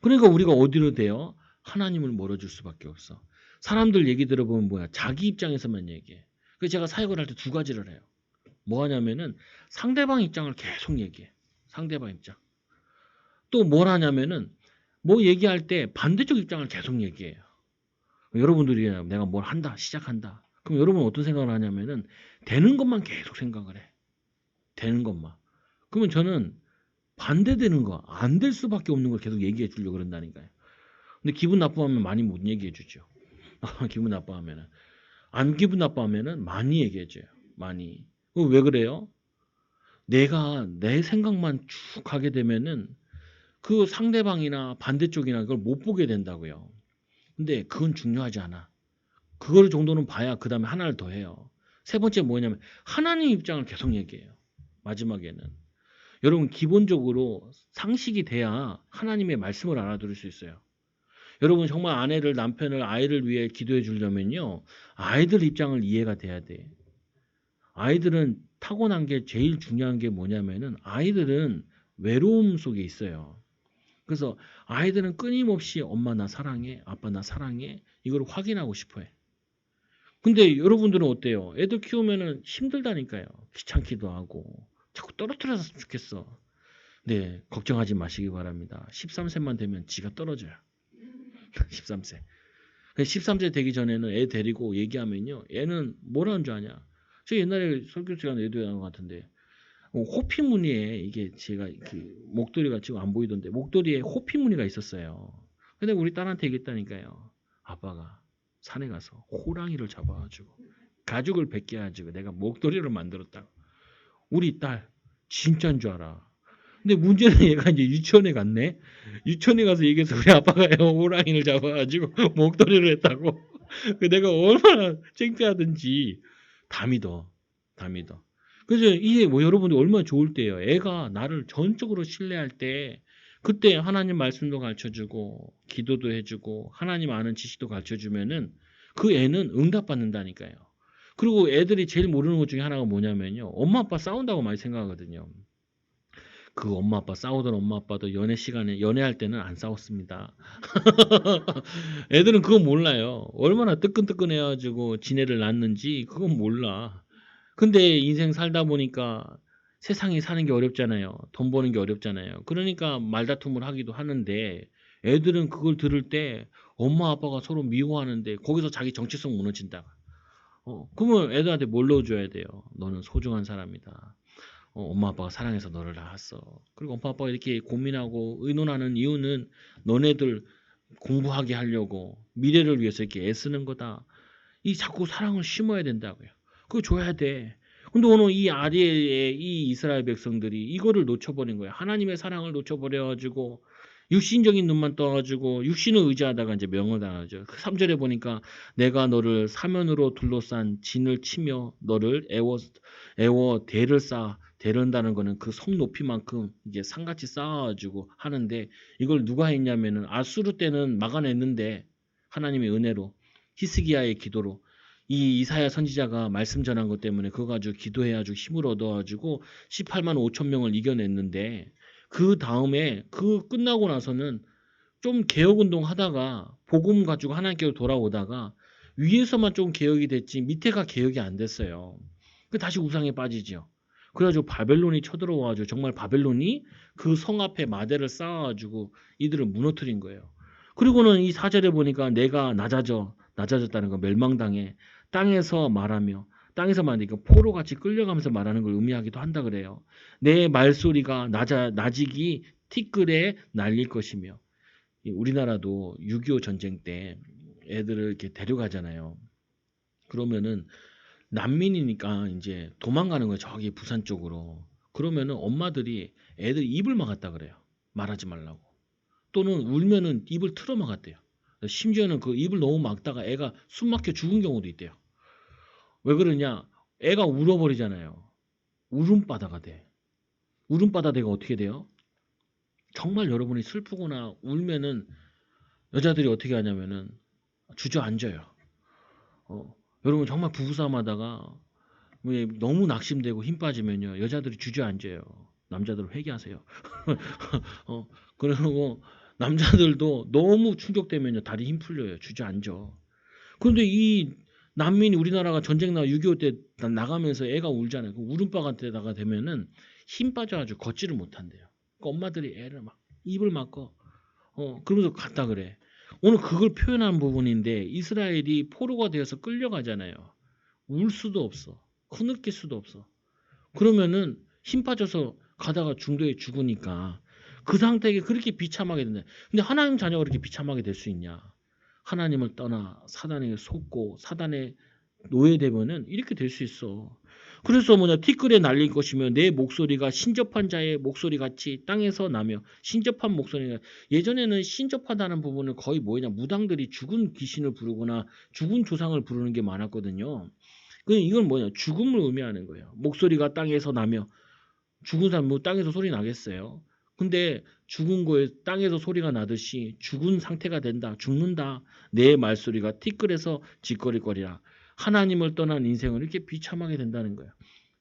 그러니까 우리가 어디로 돼요? 하나님을 멀어질 수밖에 없어. 사람들 얘기 들어보면 뭐야? 자기 입장에서만 얘기해. 그래서 제가 사역을 할 때 두 가지를 해요. 뭐 하냐면은 상대방 입장을 계속 얘기해. 상대방 입장. 또 뭘 하냐면은 뭐 얘기할 때 반대쪽 입장을 계속 얘기해요. 여러분들이 내가 뭘 한다, 시작한다. 그럼 여러분은 어떤 생각을 하냐면은 되는 것만 계속 생각을 해. 되는 것만. 그러면 저는 반대되는 거, 안 될 수밖에 없는 걸 계속 얘기해 주려고 그런다니까요. 근데 기분 나빠하면 많이 못 얘기해 주죠. 기분 나빠하면은. 안 기분 나빠하면은 많이 얘기해 줘요. 많이. 왜 그래요? 내가 내 생각만 쭉 하게 되면은 그 상대방이나 반대쪽이나 그걸 못 보게 된다고요. 근데 그건 중요하지 않아. 그걸 정도는 봐야 그다음에 하나를 더 해요. 세 번째 뭐냐면 하나님 입장을 계속 얘기해요. 마지막에는. 여러분 기본적으로 상식이 돼야 하나님의 말씀을 알아들을 수 있어요. 여러분 정말 아내를 남편을 아이를 위해 기도해 주려면요. 아이들 입장을 이해가 돼야 돼. 아이들은 타고난 게 제일 중요한 게 뭐냐면은 아이들은 외로움 속에 있어요. 그래서 아이들은 끊임없이 엄마 나 사랑해, 아빠 나 사랑해 이걸 확인하고 싶어해. 근데 여러분들은 어때요? 애들 키우면은 힘들다니까요. 귀찮기도 하고 자꾸 떨어뜨려서 좋겠어. 네, 걱정하지 마시기 바랍니다. 13세만 되면 지가 떨어져요. 13세. 13세 되기 전에는 애 데리고 얘기하면요. 애는 뭐라는 줄 아냐? 저 옛날에 설교 시간에 얘기한 것 같은데 호피 무늬에 이게 제가 그 목도리가 지금 안 보이던데 목도리에 호피 무늬가 있었어요. 근데 우리 딸한테 얘기했다니까요. 아빠가 산에 가서 호랑이를 잡아가지고 가죽을 벗겨가지고 내가 목도리를 만들었다. 우리 딸 진짜인 줄 알아. 근데 문제는 얘가 이제 유치원에 갔네. 유치원에 가서 얘기해서 우리 아빠가 호랑이를 잡아가지고 목도리를 했다고. 내가 얼마나 창피하든지 다 믿어. 다 믿어. 그래서 이게 뭐 여러분이 얼마나 좋을 때예요. 애가 나를 전적으로 신뢰할 때 그때 하나님 말씀도 가르쳐주고 기도도 해주고 하나님 아는 지식도 가르쳐주면은 그 애는 응답받는다니까요. 그리고 애들이 제일 모르는 것 중에 하나가 뭐냐면요. 엄마 아빠 싸운다고 많이 생각하거든요. 그 엄마 아빠 싸우던 엄마 아빠도 연애 시간에 연애할 때는 안 싸웠습니다. 애들은 그거 몰라요. 얼마나 뜨끈뜨끈해가지고 지네를 낳는지 그건 몰라. 근데 인생 살다 보니까 세상에 사는 게 어렵잖아요. 돈 버는 게 어렵잖아요. 그러니까 말다툼을 하기도 하는데 애들은 그걸 들을 때 엄마 아빠가 서로 미워하는데 거기서 자기 정체성 무너진다. 그러면 애들한테 뭘 넣어줘야 돼요? 너는 소중한 사람이다. 엄마 아빠가 사랑해서 너를 낳았어. 그리고 엄마 아빠가 이렇게 고민하고 의논하는 이유는 너네들 공부하게 하려고 미래를 위해서 이렇게 애쓰는 거다. 이 자꾸 사랑을 심어야 된다고요. 그거 줘야 돼. 근데 오늘 이 아리엘의 이 이스라엘 백성들이 이거를 놓쳐버린 거예요. 하나님의 사랑을 놓쳐버려가지고 육신적인 눈만 떠가지고 육신을 의지하다가 이제 명령당하죠. 3절에 보니까 내가 너를 사면으로 둘러싼 진을 치며 너를 애워 대를 쌓아 대른다는 거는 그 성 높이만큼 이게 산같이 쌓아가지고 하는데 이걸 누가 했냐면은 아수르 때는 막아냈는데 하나님의 은혜로 히스기야의 기도로 이 이사야 선지자가 말씀 전한 것 때문에 그거 가지고 기도해가지고 힘을 얻어가지고 18만 5천 명을 이겨냈는데 그 다음에 그 끝나고 나서는 좀 개혁운동 하다가 복음 가지고 하나님께로 돌아오다가 위에서만 좀 개혁이 됐지 밑에가 개혁이 안 됐어요. 그 다시 우상에 빠지죠. 그래가지고 바벨론이 쳐들어와가지고 정말 바벨론이 그 성 앞에 마대를 쌓아가지고 이들을 무너뜨린 거예요. 그리고는 이 4절에 보니까 내가 낮아졌다는 거 멸망당해 땅에서 말하며 땅에서 말하니까 포로같이 끌려가면서 말하는 걸 의미하기도 한다 그래요. 내 말소리가 나직이 티끌에 날릴 것이며 우리나라도 6.25 전쟁 때 애들을 이렇게 데려가잖아요. 그러면은 난민이니까 이제 도망가는 거예요. 저기 부산 쪽으로. 그러면은 엄마들이 애들 입을 막았다 그래요. 말하지 말라고. 또는 울면은 입을 틀어 막았대요. 심지어는 그 입을 너무 막다가 애가 숨 막혀 죽은 경우도 있대요. 왜 그러냐? 애가 울어버리잖아요. 울음바다가 돼. 울음바다 되가 어떻게 돼요? 정말 여러분이 슬프거나 울면은 여자들이 어떻게 하냐면은 주저앉아요. 여러분 정말 부부싸움 하다가 너무 낙심되고 힘 빠지면요. 여자들이 주저앉아요. 남자들 회개하세요. 그리고 남자들도 너무 충격되면요. 다리 힘 풀려요. 주저앉아. 그런데 이 난민이 우리나라가 전쟁 나 6.25 때 나가면서 애가 울잖아요. 그 울음바가 때다가 되면은 힘 빠져가지고 걷지를 못한대요. 그러니까 엄마들이 애를 막 입을 막고 그러면서 갔다 그래. 오늘 그걸 표현한 부분인데 이스라엘이 포로가 되어서 끌려가잖아요. 울 수도 없어. 흐느낄 수도 없어. 그러면은 힘 빠져서 가다가 중도에 죽으니까 그 상태에 그렇게 비참하게 된다. 근데 하나님 자녀가 그렇게 비참하게 될 수 있냐? 하나님을 떠나 사단에게 속고 사단에 노예되면은 이렇게 될 수 있어. 그래서 티끌에 날릴 것이며 내 목소리가 신접한 자의 목소리 같이 땅에서 나며 신접한 목소리가 예전에는 신접하다는 부분은 거의 뭐냐 무당들이 죽은 귀신을 부르거나 죽은 조상을 부르는 게 많았거든요. 이건 뭐냐 죽음을 의미하는 거예요. 목소리가 땅에서 나며 죽은 사람 땅에서 소리 나겠어요. 근데 죽은 거에 땅에서 소리가 나듯이 죽은 상태가 된다. 죽는다. 내 말소리가 티끌에서 짓거리거리라. 하나님을 떠난 인생을 이렇게 비참하게 된다는 거예요.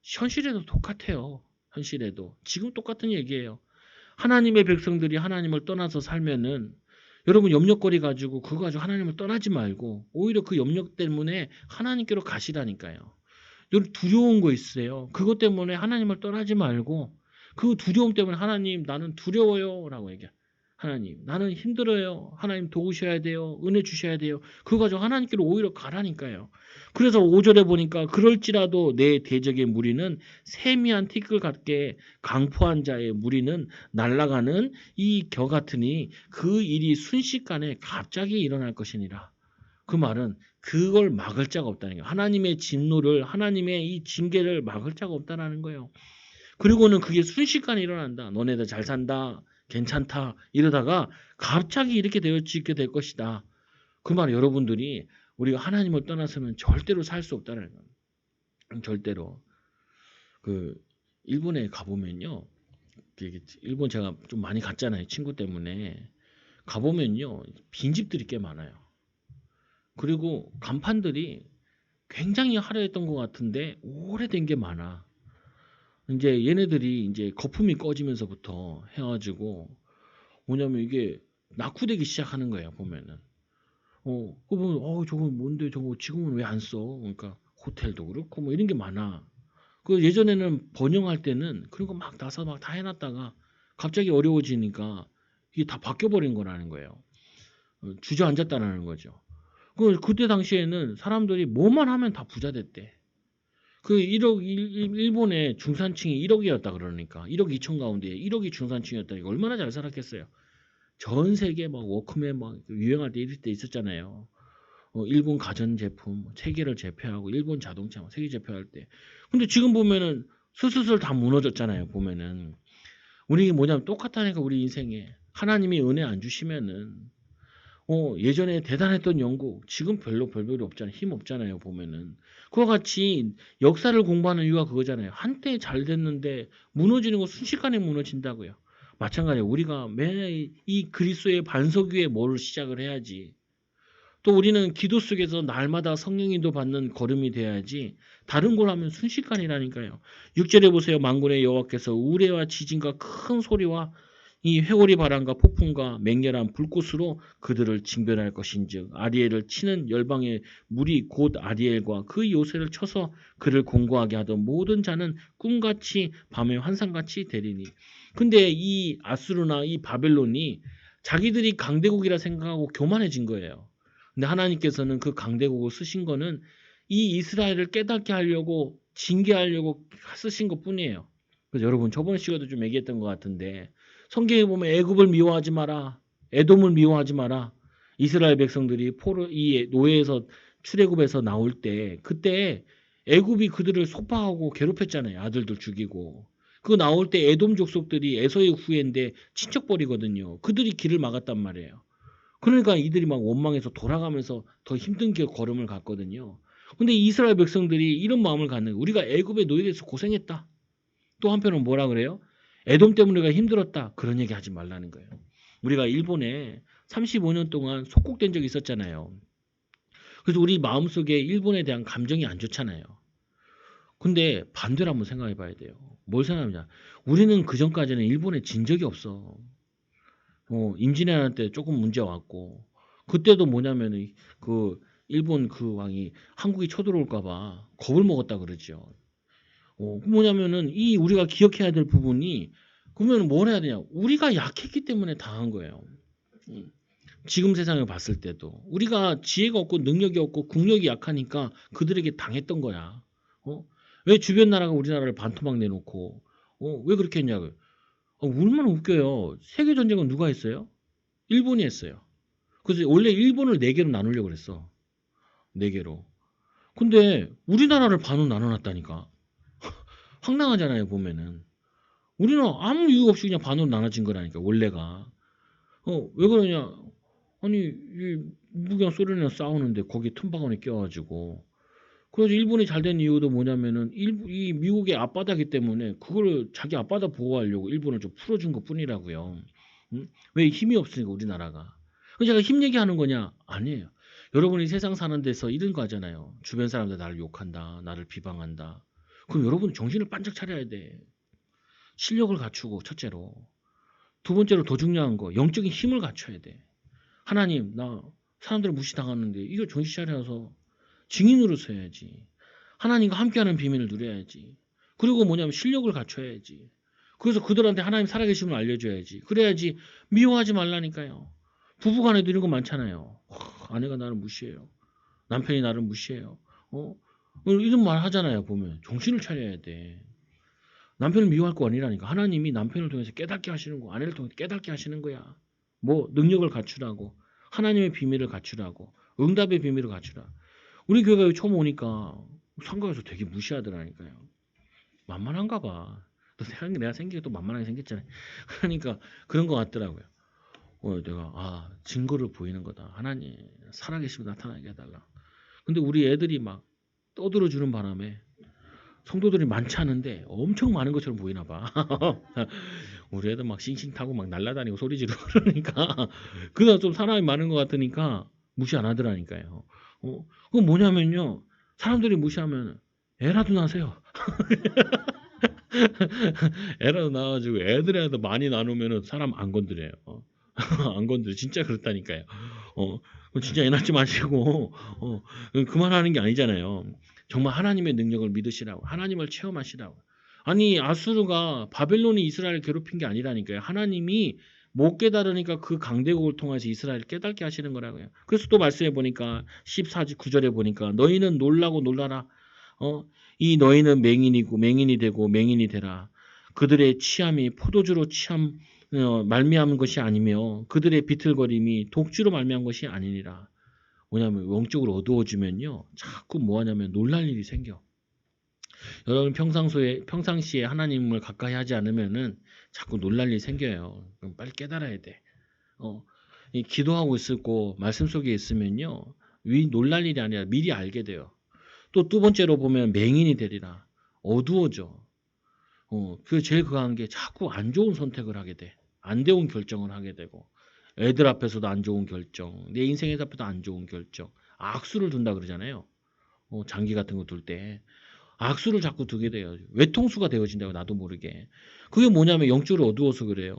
현실에도 똑같아요. 현실에도. 지금 똑같은 얘기예요. 하나님의 백성들이 하나님을 떠나서 살면은 여러분 염려거리 가지고 그거 가지고 하나님을 떠나지 말고 오히려 그 염려 때문에 하나님께로 가시라니까요. 여러분 두려운 거 있어요. 그것 때문에 하나님을 떠나지 말고 그 두려움 때문에 하나님 나는 두려워요 라고 얘기해. 하나님 나는 힘들어요. 하나님 도우셔야 돼요. 은혜 주셔야 돼요. 그거 가지고 하나님께로 오히려 가라니까요. 그래서 5절에 보니까 그럴지라도 내 대적의 무리는 세미한 티끌 같게 강포한 자의 무리는 날아가는 이 겨 같으니 그 일이 순식간에 갑자기 일어날 것이니라. 그 말은 그걸 막을 자가 없다는 거예요. 하나님의 진노를, 하나님의 이 징계를 막을 자가 없다라는 거예요. 그리고는 그게 순식간에 일어난다. 너네들 잘 산다. 괜찮다. 이러다가 갑자기 이렇게 되어지게 될 것이다. 그 말 여러분들이 우리가 하나님을 떠나서는 절대로 살 수 없다는 거예요. 절대로. 그 일본에 가보면요. 일본 제가 좀 많이 갔잖아요. 친구 때문에. 가보면요. 빈집들이 꽤 많아요. 그리고 간판들이 굉장히 화려했던 것 같은데 오래된 게 많아. 이제 얘네들이 이제 거품이 꺼지면서부터 해가지고 뭐냐면 이게 낙후되기 시작하는 거예요. 보면은. 그거 보면 저거 뭔데 저거 지금은 왜 안 써? 그러니까 호텔도 그렇고 뭐 이런 게 많아. 그 예전에는 번영할 때는 그런 거 막 나서 막 다 해놨다가 갑자기 어려워지니까 이게 다 바뀌어버린 거라는 거예요. 주저앉았다는 거죠. 그때 당시에는 사람들이 뭐만 하면 다 부자 됐대. 그 1억 일본의 중산층이 1억이었다 그러니까 1억 2천 가운데 1억이 중산층이었다. 이거 얼마나 잘 살았겠어요. 전 세계 막 워크맨 막 유행할 때 이럴 때 있었잖아요. 일본 가전제품 세계를 제패하고 일본 자동차 막 세계 제패할 때. 근데 지금 보면은 슬슬슬 다 무너졌잖아요. 보면은 우리 뭐냐면 똑같다니까 우리 인생에 하나님이 은혜 안 주시면은 예전에 대단했던 영국 지금 별별이 없잖아요. 힘 없잖아요. 보면은 그와 같이 역사를 공부하는 이유가 그거잖아요. 한때 잘 됐는데 무너지는 거 순식간에 무너진다고요. 마찬가지로 우리가 매 이 그리스도의 반석 위에 뭘 시작을 해야지. 또 우리는 기도 속에서 날마다 성령인도 받는 걸음이 돼야지 다른 걸 하면 순식간이라니까요. 6절에 보세요. 만군의 여호와께서 우레와 지진과 큰 소리와 이 회오리 바람과 폭풍과 맹렬한 불꽃으로 그들을 징별할 것인즉 아리엘을 치는 열방의 물이 곧 아리엘과 그 요새를 쳐서 그를 공고하게 하던 모든 자는 꿈같이 밤의 환상같이 되리니. 근데 이 아수르나 이 바벨론이 자기들이 강대국이라 생각하고 교만해진 거예요. 근데 하나님께서는 그 강대국을 쓰신 거는 이 이스라엘을 깨닫게 하려고 징계하려고 쓰신 것 뿐이에요. 그래서 여러분 저번 시간에도 좀 얘기했던 것 같은데 성경에 보면 애굽을 미워하지 마라. 에돔을 미워하지 마라. 이스라엘 백성들이 이 노예에서 출애굽에서 나올 때 그때 애굽이 그들을 속박하고 괴롭혔잖아요. 아들들 죽이고. 그 나올 때 에돔 족속들이 에서의 후예인데 친척벌이거든요. 그들이 길을 막았단 말이에요. 그러니까 이들이 막 원망해서 돌아가면서 더 힘든 길 걸음을 갔거든요. 근데 이스라엘 백성들이 이런 마음을 갖는 거예요. 우리가 애굽의 노예에서 고생했다. 또 한편은 뭐라 그래요? 에돔 때문에 우리가 힘들었다. 그런 얘기 하지 말라는 거예요. 우리가 일본에 35년 동안 속국된 적이 있었잖아요. 그래서 우리 마음속에 일본에 대한 감정이 안 좋잖아요. 근데 반대로 한번 생각해 봐야 돼요. 뭘 생각하냐? 우리는 그 전까지는 일본에 진 적이 없어. 임진왜란 때 조금 문제 왔고 그때도 뭐냐면은 그 일본 그 왕이 한국이 쳐들어올까 봐 겁을 먹었다 그러죠. 뭐냐면은 이 우리가 기억해야 될 부분이 그러면 뭘 해야 되냐? 우리가 약했기 때문에 당한 거예요. 음, 지금 세상을 봤을 때도 우리가 지혜가 없고 능력이 없고 국력이 약하니까 그들에게 당했던 거야. 어? 왜 주변 나라가 우리나라를 반토막 내놓고 왜 그렇게 했냐고요? 얼마나 웃겨요. 세계 전쟁은 누가 했어요? 일본이 했어요. 그래서 원래 일본을 네 개로 나누려고 그랬어. 네 개로. 근데 우리나라를 반으로 나눠놨다니까. 황당하잖아요, 보면은. 우리는 아무 이유 없이 그냥 반으로 나눠진 거라니까, 원래가. 왜 그러냐? 아니, 이 미국이랑 소련이랑 싸우는데 거기에 틈바구니 껴가지고. 그래서 일본이 잘 된 이유도 뭐냐면은 이 미국의 앞바다기 때문에 그걸 자기 앞바다 보호하려고 일본을 좀 풀어준 것 뿐이라고요. 응? 왜 힘이 없으니까 우리나라가. 그럼 제가 힘 얘기하는 거냐? 아니에요. 여러분이 세상 사는 데서 이런 거 하잖아요. 주변 사람들 나를 욕한다, 나를 비방한다. 그럼 여러분 정신을 반짝 차려야 돼. 실력을 갖추고 첫째로. 두 번째로 더 중요한 거 영적인 힘을 갖춰야 돼. 하나님 나 사람들 무시당하는데 이거 정신 차려서 증인으로 서야지. 하나님과 함께하는 비밀을 누려야지. 그리고 뭐냐면 실력을 갖춰야지. 그래서 그들한테 하나님 살아계심을 알려줘야지. 그래야지 미워하지 말라니까요. 부부간에도 이런 거 많잖아요. 아내가 나를 무시해요. 남편이 나를 무시해요. 이런 말 하잖아요. 보면 정신을 차려야 돼. 남편을 미워할 거 아니라니까. 하나님이 남편을 통해서 깨닫게 하시는 거, 아내를 통해서 깨닫게 하시는 거야. 뭐 능력을 갖추라고, 하나님의 비밀을 갖추라고, 응답의 비밀을 갖추라. 우리 교회가 처음 오니까 상가에서 되게 무시하더라니까요. 만만한가 봐. 또 내가 생기게 또 만만하게 생겼잖아요. 그러니까 그런 것 같더라고요. 내가 증거를 보이는 거다. 하나님 살아계시면 나타나게 해달라. 근데 우리 애들이 막 떠들어 주는 바람에 성도들이 많지 않은데 엄청 많은 것처럼 보이나 봐. 우리 애들 막 싱싱 타고 막 날아다니고 소리 지르고 그러니까 그다음 좀 사람이 많은 것 같으니까 무시 안 하더라니까요. 그건 뭐냐면요. 사람들이 무시하면 애라도 나세요. 애라도 나와가지고 애들이라도 많이 나누면은 사람 안 건드려요. 안 건드려. 진짜 그렇다니까요. 진짜 애 낳지 마시고, 그만하는 게 아니잖아요. 정말 하나님의 능력을 믿으시라고. 하나님을 체험하시라고. 아니, 아수르가 바벨론이 이스라엘을 괴롭힌 게 아니라니까요. 하나님이 못 깨달으니까 그 강대국을 통해서 이스라엘을 깨닫게 하시는 거라고요. 그래서 또 말씀해 보니까 14절 9절에 보니까 너희는 놀라고 놀라라. 어, 이 너희는 맹인이고 맹인이 되고 맹인이 되라. 그들의 취함이 포도주로 취함 말미암은 것이 아니며 그들의 비틀거림이 독주로 말미암은 것이 아니니라. 뭐냐면 영적으로 어두워지면요. 자꾸 뭐 하냐면 놀랄 일이 생겨. 여러분 평상시에 하나님을 가까이 하지 않으면은 자꾸 놀랄 일이 생겨요. 그럼 빨리 깨달아야 돼. 이 기도하고 있을 거 말씀 속에 있으면요. 놀랄 일이 아니라 미리 알게 돼요. 또 두 번째로 보면 맹인이 되리라. 어두워져. 그 제일 그한 게 자꾸 안 좋은 선택을 하게 돼. 안 좋은 결정을 하게 되고 애들 앞에서도 안 좋은 결정, 내 인생 앞에도 안 좋은 결정, 악수를 둔다 그러잖아요. 장기 같은 거 둘 때. 악수를 자꾸 두게 돼요. 외통수가 되어진다고 나도 모르게. 그게 뭐냐면 영적으로 어두워서 그래요.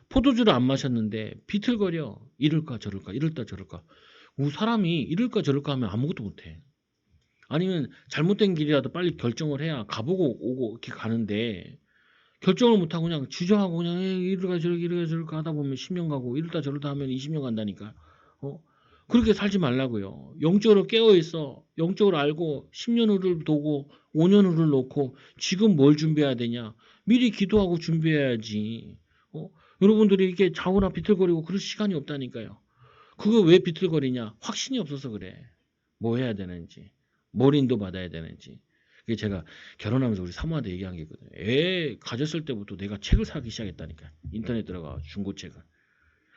포도주를 안 마셨는데 비틀거려. 이럴까 저럴까 이럴까 저럴까. 사람이 이럴까 저럴까 하면 아무것도 못해. 아니면 잘못된 길이라도 빨리 결정을 해야 가보고 오고 이렇게 가는데 결정을 못하고 그냥 주저하고 그냥 이러가 저러가 이러가 저러가 하다 보면 10년 가고 이러다 저러다 하면 20년 간다니까. 어? 그렇게 살지 말라고요. 영적으로 깨어 있어. 영적으로 알고 10년 후를 두고 5년 후를 놓고 지금 뭘 준비해야 되냐? 미리 기도하고 준비해야지. 어? 여러분들이 이렇게 자고나 비틀거리고 그럴 시간이 없다니까요. 그거 왜 비틀거리냐? 확신이 없어서 그래. 뭐 해야 되는지, 뭘 인도받아야 되는지. 그게 제가 결혼하면서 우리 사모한테 얘기한 게 있거든요. 애 가졌을 때부터 내가 책을 사기 시작했다니까. 인터넷 들어가 중고책을.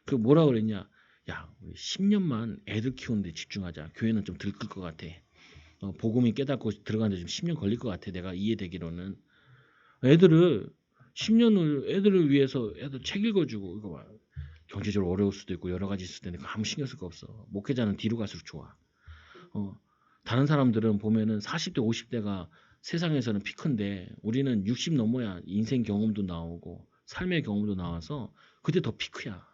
그 뭐라 그랬냐? 야, 우리 10년만 애들 키우는데 집중하자. 교회는 좀 들끓 것 같아. 복음이 깨닫고 들어가는데 좀 10년 걸릴 것 같아. 내가 이해되기로는. 애들을 10년을 애들을 위해서 애들 책 읽어주고 이거 봐. 경제적으로 어려울 수도 있고 여러 가지 있을 텐데 아무 신경 쓸 거 없어. 목회자는 뒤로 갈수록 좋아. 어, 다른 사람들은 보면은 40대, 50대가 세상에서는 피크인데 우리는 60 넘어야 인생 경험도 나오고 삶의 경험도 나와서 그때 더 피크야.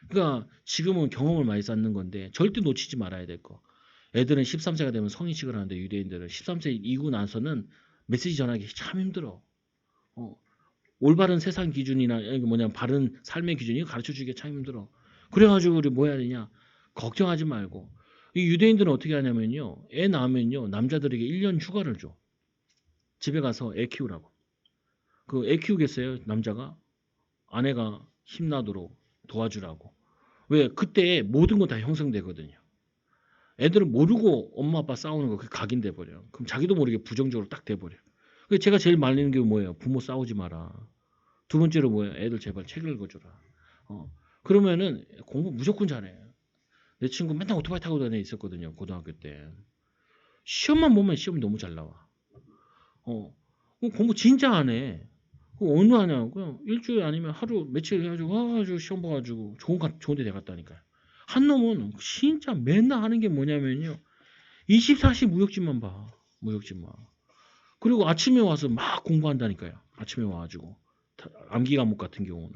그러니까 지금은 경험을 많이 쌓는 건데 절대 놓치지 말아야 될 거. 애들은 13세가 되면 성인식을 하는데 유대인들은 13세 이후 나서는 메시지 전하기 참 힘들어. 어, 올바른 세상 기준이나 뭐냐 바른 삶의 기준이 가르쳐 주기가 참 힘들어. 그래가지고 우리 뭐 해야 되냐? 걱정하지 말고 이 유대인들은 어떻게 하냐면요. 애 낳으면요 남자들에게 1년 휴가를 줘. 집에 가서 애 키우라고. 그 애 키우겠어요 남자가 아내가 힘나도록 도와주라고. 왜 그때 모든 건 다 형성되거든요. 애들은 모르고 엄마 아빠 싸우는 거 그게 각인돼 버려. 그럼 자기도 모르게 부정적으로 딱 돼 버려. 그 제가 제일 말리는 게 뭐예요? 부모 싸우지 마라. 두 번째로 뭐예요? 애들 제발 책 읽어줘라. 어. 그러면은 공부 무조건 잘해. 내 친구 맨날 오토바이 타고 다녀 있었거든요. 고등학교 때. 시험만 보면 시험이 너무 잘 나와. 어. 공부 진짜 안 해. 그 어느 하냐? 그냥 일주일 아니면 하루 며칠 해가지고 아주 시험 봐가지고 좋은 데 돼갔다니까요. 한 놈은 진짜 맨날 하는 게 뭐냐면요. 24시 무역지만 봐. 무역지만. 그리고 아침에 와서 막 공부한다니까요. 아침에 와가지고 암기 과목 같은 경우는.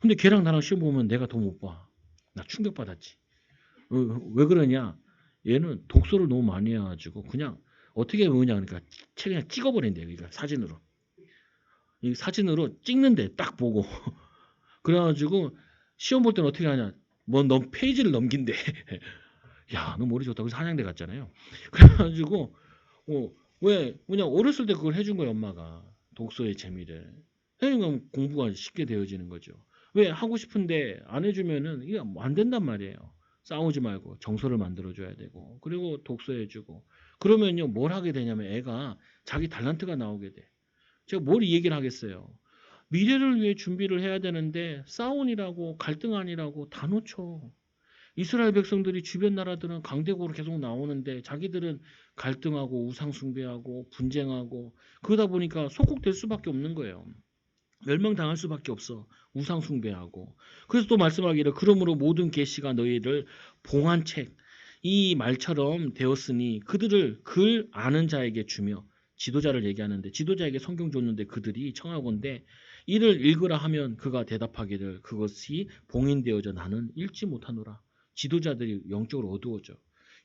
근데 걔랑 나랑 시험 보면 내가 더 못 봐. 나 충격받았지. 왜 그러냐? 얘는 독서를 너무 많이 해가지고 그냥 어떻게 외우냐 그러니까 책 그냥 찍어버린대. 그러니까 사진으로. 이 사진으로 찍는데 딱 보고 그래가지고 시험 볼 때는 어떻게 하냐? 뭐 넌 페이지를 넘긴대. 야, 너 머리 좋다. 그래서 한양대 갔잖아요. 그래가지고 왜 그냥 어렸을 때 그걸 해준 거예요 엄마가 독서의 재미를. 그러니까 공부가 쉽게 되어지는 거죠. 왜 하고 싶은데 안 해주면은 이게 안 된단 말이에요. 싸우지 말고 정서를 만들어줘야 되고 그리고 독서해주고 그러면요, 뭘 하게 되냐면 애가 자기 달란트가 나오게 돼. 제가 뭘 이 얘기를 하겠어요. 미래를 위해 준비를 해야 되는데 싸움이라고 갈등아니라고 다 놓쳐. 이스라엘 백성들이 주변 나라들은 강대국으로 계속 나오는데 자기들은 갈등하고 우상숭배하고 분쟁하고 그러다 보니까 속국될 수밖에 없는 거예요. 멸망당할 수밖에 없어. 우상숭배하고. 그래서 또 말씀하기를 그러므로 모든 계시가 너희를 봉한 책 이 말처럼 되었으니 그들을 글 아는 자에게 주며 지도자를 얘기하는데 지도자에게 성경 줬는데 그들이 청하건대 이를 읽으라 하면 그가 대답하기를 그것이 봉인되어져 나는 읽지 못하노라. 지도자들이 영적으로 어두워져.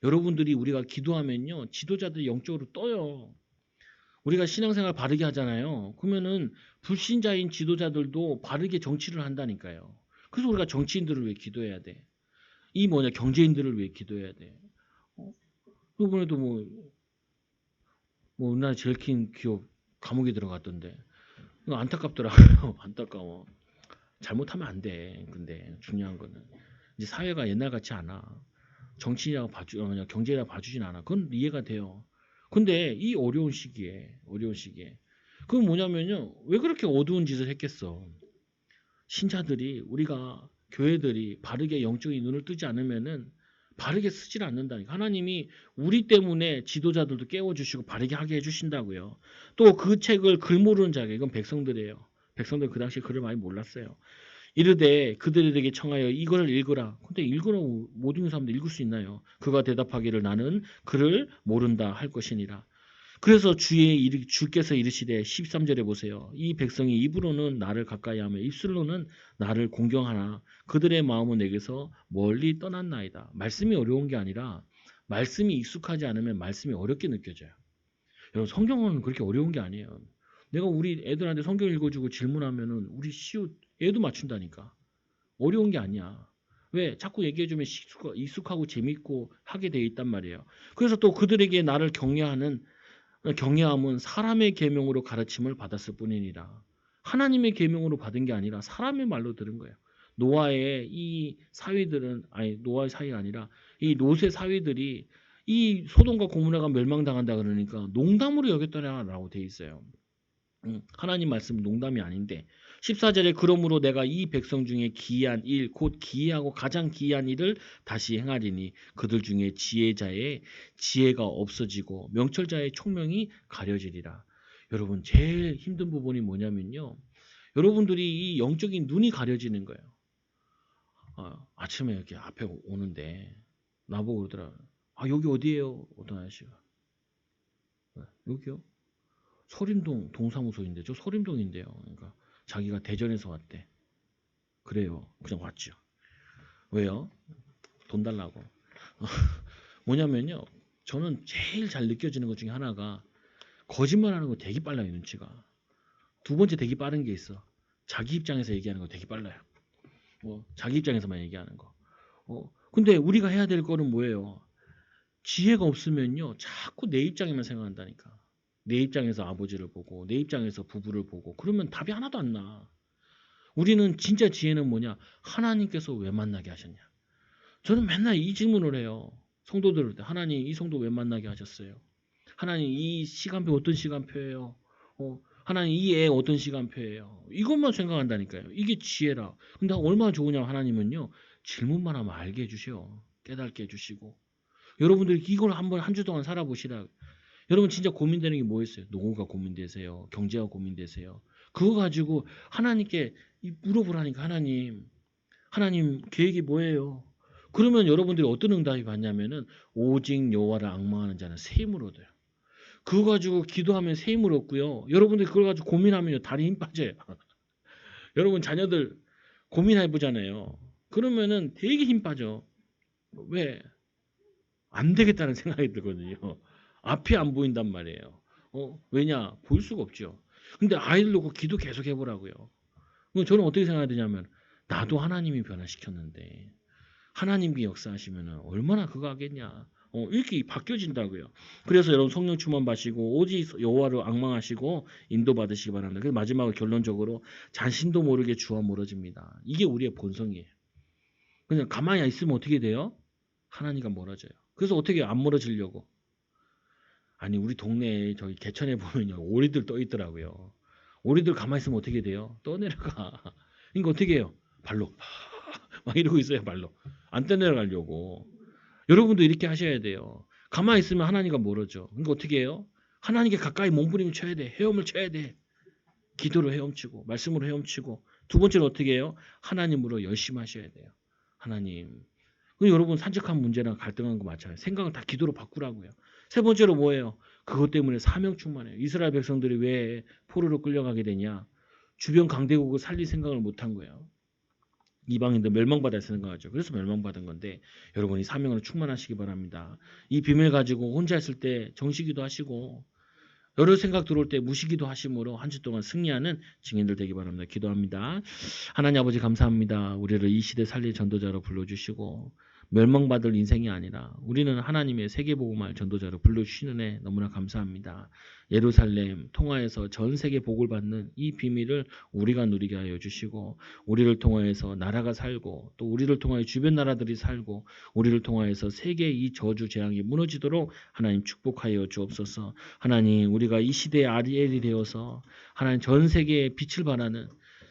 여러분들이 우리가 기도하면요. 지도자들이 영적으로 떠요. 우리가 신앙생활 바르게 하잖아요. 그러면은 불신자인 지도자들도 바르게 정치를 한다니까요. 그래서 우리가 정치인들을 위해 기도해야 돼. 이 뭐냐 경제인들을 위해 기도해야 돼. 어? 이번에도 뭐 우리나라 제일 큰 기업 감옥에 들어갔던데 이거 안타깝더라고요. 안타까워. 잘못하면 안 돼. 근데 중요한 거는 이제 사회가 옛날 같지 않아. 정치인이라고 경제라고 봐주진 않아. 그건 이해가 돼요. 근데 이 어려운 시기에 그건 뭐냐면요. 왜 그렇게 어두운 짓을 했겠어? 신자들이 우리가 교회들이 바르게 영적인 눈을 뜨지 않으면은 바르게 쓰질 않는다니까. 하나님이 우리 때문에 지도자들도 깨워주시고 바르게 하게 해주신다고요. 또 그 책을 글 모르는 자에게 이건 백성들이에요. 백성들 그 당시에 글을 많이 몰랐어요. 이르되 그들에게 청하여 이거를 읽으라. 근데 읽으라고 모든 사람들 읽을 수 있나요? 그가 대답하기를 나는 글을 모른다 할 것이니라. 그래서 주께서 이르시되 13절에 보세요. 이 백성이 입으로는 나를 가까이하며 입술로는 나를 공경하나 그들의 마음은 내게서 멀리 떠났나이다. 말씀이 어려운 게 아니라 말씀이 익숙하지 않으면 말씀이 어렵게 느껴져요. 여러분 성경은 그렇게 어려운 게 아니에요. 내가 우리 애들한테 성경 읽어주고 질문하면은 우리 애도 맞춘다니까. 어려운 게 아니야. 왜? 자꾸 얘기해주면 익숙하고 재밌고 하게 돼 있단 말이에요. 그래서 또 그들에게 나를 경외함은 사람의 계명으로 가르침을 받았을 뿐이니라. 하나님의 계명으로 받은 게 아니라 사람의 말로 들은 거예요. 노아의 이 사위들은 아니 노아의 사위가 아니라 이 롯의 사위들이 이 소돔과 고모라가 멸망당한다 그러니까 농담으로 여겼더라라고 돼 있어요. 하나님 말씀은 농담이 아닌데 14절에 그러므로 내가 이 백성 중에 기이한 일 곧 기이하고 가장 기이한 일을 다시 행하리니 그들 중에 지혜자의 지혜가 없어지고 명철자의 총명이 가려지리라. 여러분 제일 힘든 부분이 뭐냐면요. 여러분들이 이 영적인 눈이 가려지는 거예요. 아침에 이렇게 앞에 오는데 나보고 그러더라. 아 여기 어디예요? 어떤 아저씨가. 여기요? 소림동 동사무소인데 저 소림동인데요. 그러니까 자기가 대전에서 왔대. 그래요. 그냥 왔죠. 왜요? 돈 달라고. 뭐냐면요. 저는 제일 잘 느껴지는 것 중에 하나가 거짓말하는 거 되게 빨라요. 눈치가. 두 번째 되게 빠른 게 있어. 자기 입장에서 얘기하는 거 되게 빨라요. 자기 입장에서만 얘기하는 거. 근데 우리가 해야 될 거는 뭐예요? 지혜가 없으면요. 자꾸 내 입장에만 생각한다니까. 내 입장에서 아버지를 보고 내 입장에서 부부를 보고 그러면 답이 하나도 안 나. 우리는 진짜 지혜는 뭐냐? 하나님께서 왜 만나게 하셨냐? 저는 맨날 이 질문을 해요. 성도들 때 하나님 이 성도 왜 만나게 하셨어요? 하나님 이 시간표 어떤 시간표예요? 하나님 이 애 어떤 시간표예요? 이것만 생각한다니까요. 이게 지혜라. 근데 얼마나 좋으냐 하나님은요. 질문만 하면 알게 해주셔. 깨닫게 해주시고. 여러분들이 이걸 한번 한 주 동안 살아보시라. 여러분 진짜 고민되는 게 뭐였어요? 노후가 고민되세요? 경제가 고민되세요? 그거 가지고 하나님께 물어보라니까 하나님 계획이 뭐예요? 그러면 여러분들이 어떤 응답이 받냐면은 오직 여호와를 앙망하는 자는 새 힘을 얻어요. 그거 가지고 기도하면 새 힘을 얻고요. 여러분들이 그걸 가지고 고민하면요 다리 힘 빠져요. 여러분 자녀들 고민해 보잖아요. 그러면은 되게 힘 빠져. 왜? 안 되겠다는 생각이 들거든요. 앞이 안 보인단 말이에요. 왜냐? 볼 수가 없죠. 근데 아이들 놓고 기도 계속 해보라고요. 그럼 저는 어떻게 생각하냐면 나도 하나님이 변화시켰는데 하나님이 역사하시면 얼마나 그거 하겠냐. 이렇게 바뀌어진다고요. 그래서 여러분 성령 충만 받으시고 오직 여호와를 앙망하시고 인도 받으시기 바랍니다. 그래서 마지막으로 결론적으로 자신도 모르게 주와 멀어집니다. 이게 우리의 본성이에요. 그냥 가만히 있으면 어떻게 돼요? 하나님과 멀어져요. 그래서 어떻게 안 멀어지려고? 아니 우리 동네에 저기 개천에 보면요 오리들 떠 있더라고요. 오리들 가만히 있으면 어떻게 돼요? 떠내려가. 그러니까 어떻게 해요? 발로 막 이러고 있어요 발로. 안 떠내려가려고. 여러분도 이렇게 하셔야 돼요. 가만히 있으면 하나님과 멀어져. 그러니까 어떻게 해요? 하나님께 가까이 몸부림을 쳐야 돼. 헤엄을 쳐야 돼. 기도로 헤엄치고 말씀으로 헤엄치고 두 번째로 어떻게 해요? 하나님으로 열심히 하셔야 돼요. 하나님. 여러분 산적한 문제랑 갈등한 거 맞잖아요. 생각을 다 기도로 바꾸라고요. 세 번째로 뭐예요? 그것 때문에 사명 충만해요. 이스라엘 백성들이 왜 포로로 끌려가게 되냐? 주변 강대국을 살릴 생각을 못한 거예요. 이방인들 멸망받을 생각하죠. 그래서 멸망받은 건데 여러분이 사명으로 충만하시기 바랍니다. 이 비밀 가지고 혼자 있을 때 정시기도 하시고 여러 생각 들어올 때 무시기도 하심으로 한 주 동안 승리하는 증인들 되기 바랍니다. 기도합니다. 하나님 아버지 감사합니다. 우리를 이 시대 살릴 전도자로 불러주시고 멸망받을 인생이 아니라 우리는 하나님의 세계복음할 전도자로 불러주시는 애 너무나 감사합니다. 예루살렘 통하여서 전 세계 복을 받는 이 비밀을 우리가 누리게 하여 주시고 우리를 통하여서 나라가 살고 또 우리를 통하여 주변 나라들이 살고 우리를 통하여서 세계의 이 저주 재앙이 무너지도록 하나님 축복하여 주옵소서. 하나님 우리가 이 시대의 아리엘이 되어서 하나님 전 세계에 빛을 발하는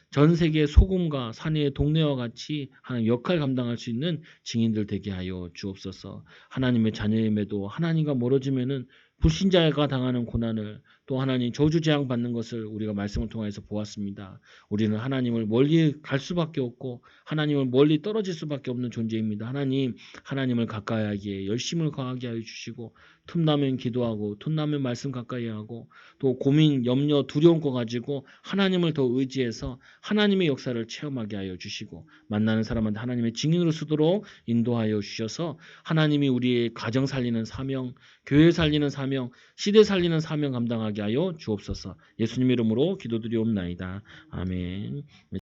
전 세계의 소금과 산의 동네와 같이 하나님 역할 감당할 수 있는 증인들 되게 하여 주옵소서. 하나님의 자녀임에도 하나님과 멀어지면은 불신자가 당하는 고난을 또 하나님 저주 재앙 받는 것을 우리가 말씀을 통해서 보았습니다. 우리는 하나님을 멀리 갈 수밖에 없고 하나님을 멀리 떨어질 수밖에 없는 존재입니다. 하나님, 하나님을 가까이 하기에 열심을 가하게 하여 주시고 틈나면 기도하고 틈나면 말씀 가까이 하고 또 고민, 염려, 두려운 거 가지고 하나님을 더 의지해서 하나님의 역사를 체험하게 하여 주시고 만나는 사람한테 하나님의 증인으로 쓰도록 인도하여 주셔서 하나님이 우리의 가정 살리는 사명, 교회 살리는 사명, 시대 살리는 사명 감당하게 하여 주옵소서. 예수님 이름으로 기도드리옵나이다. 아멘.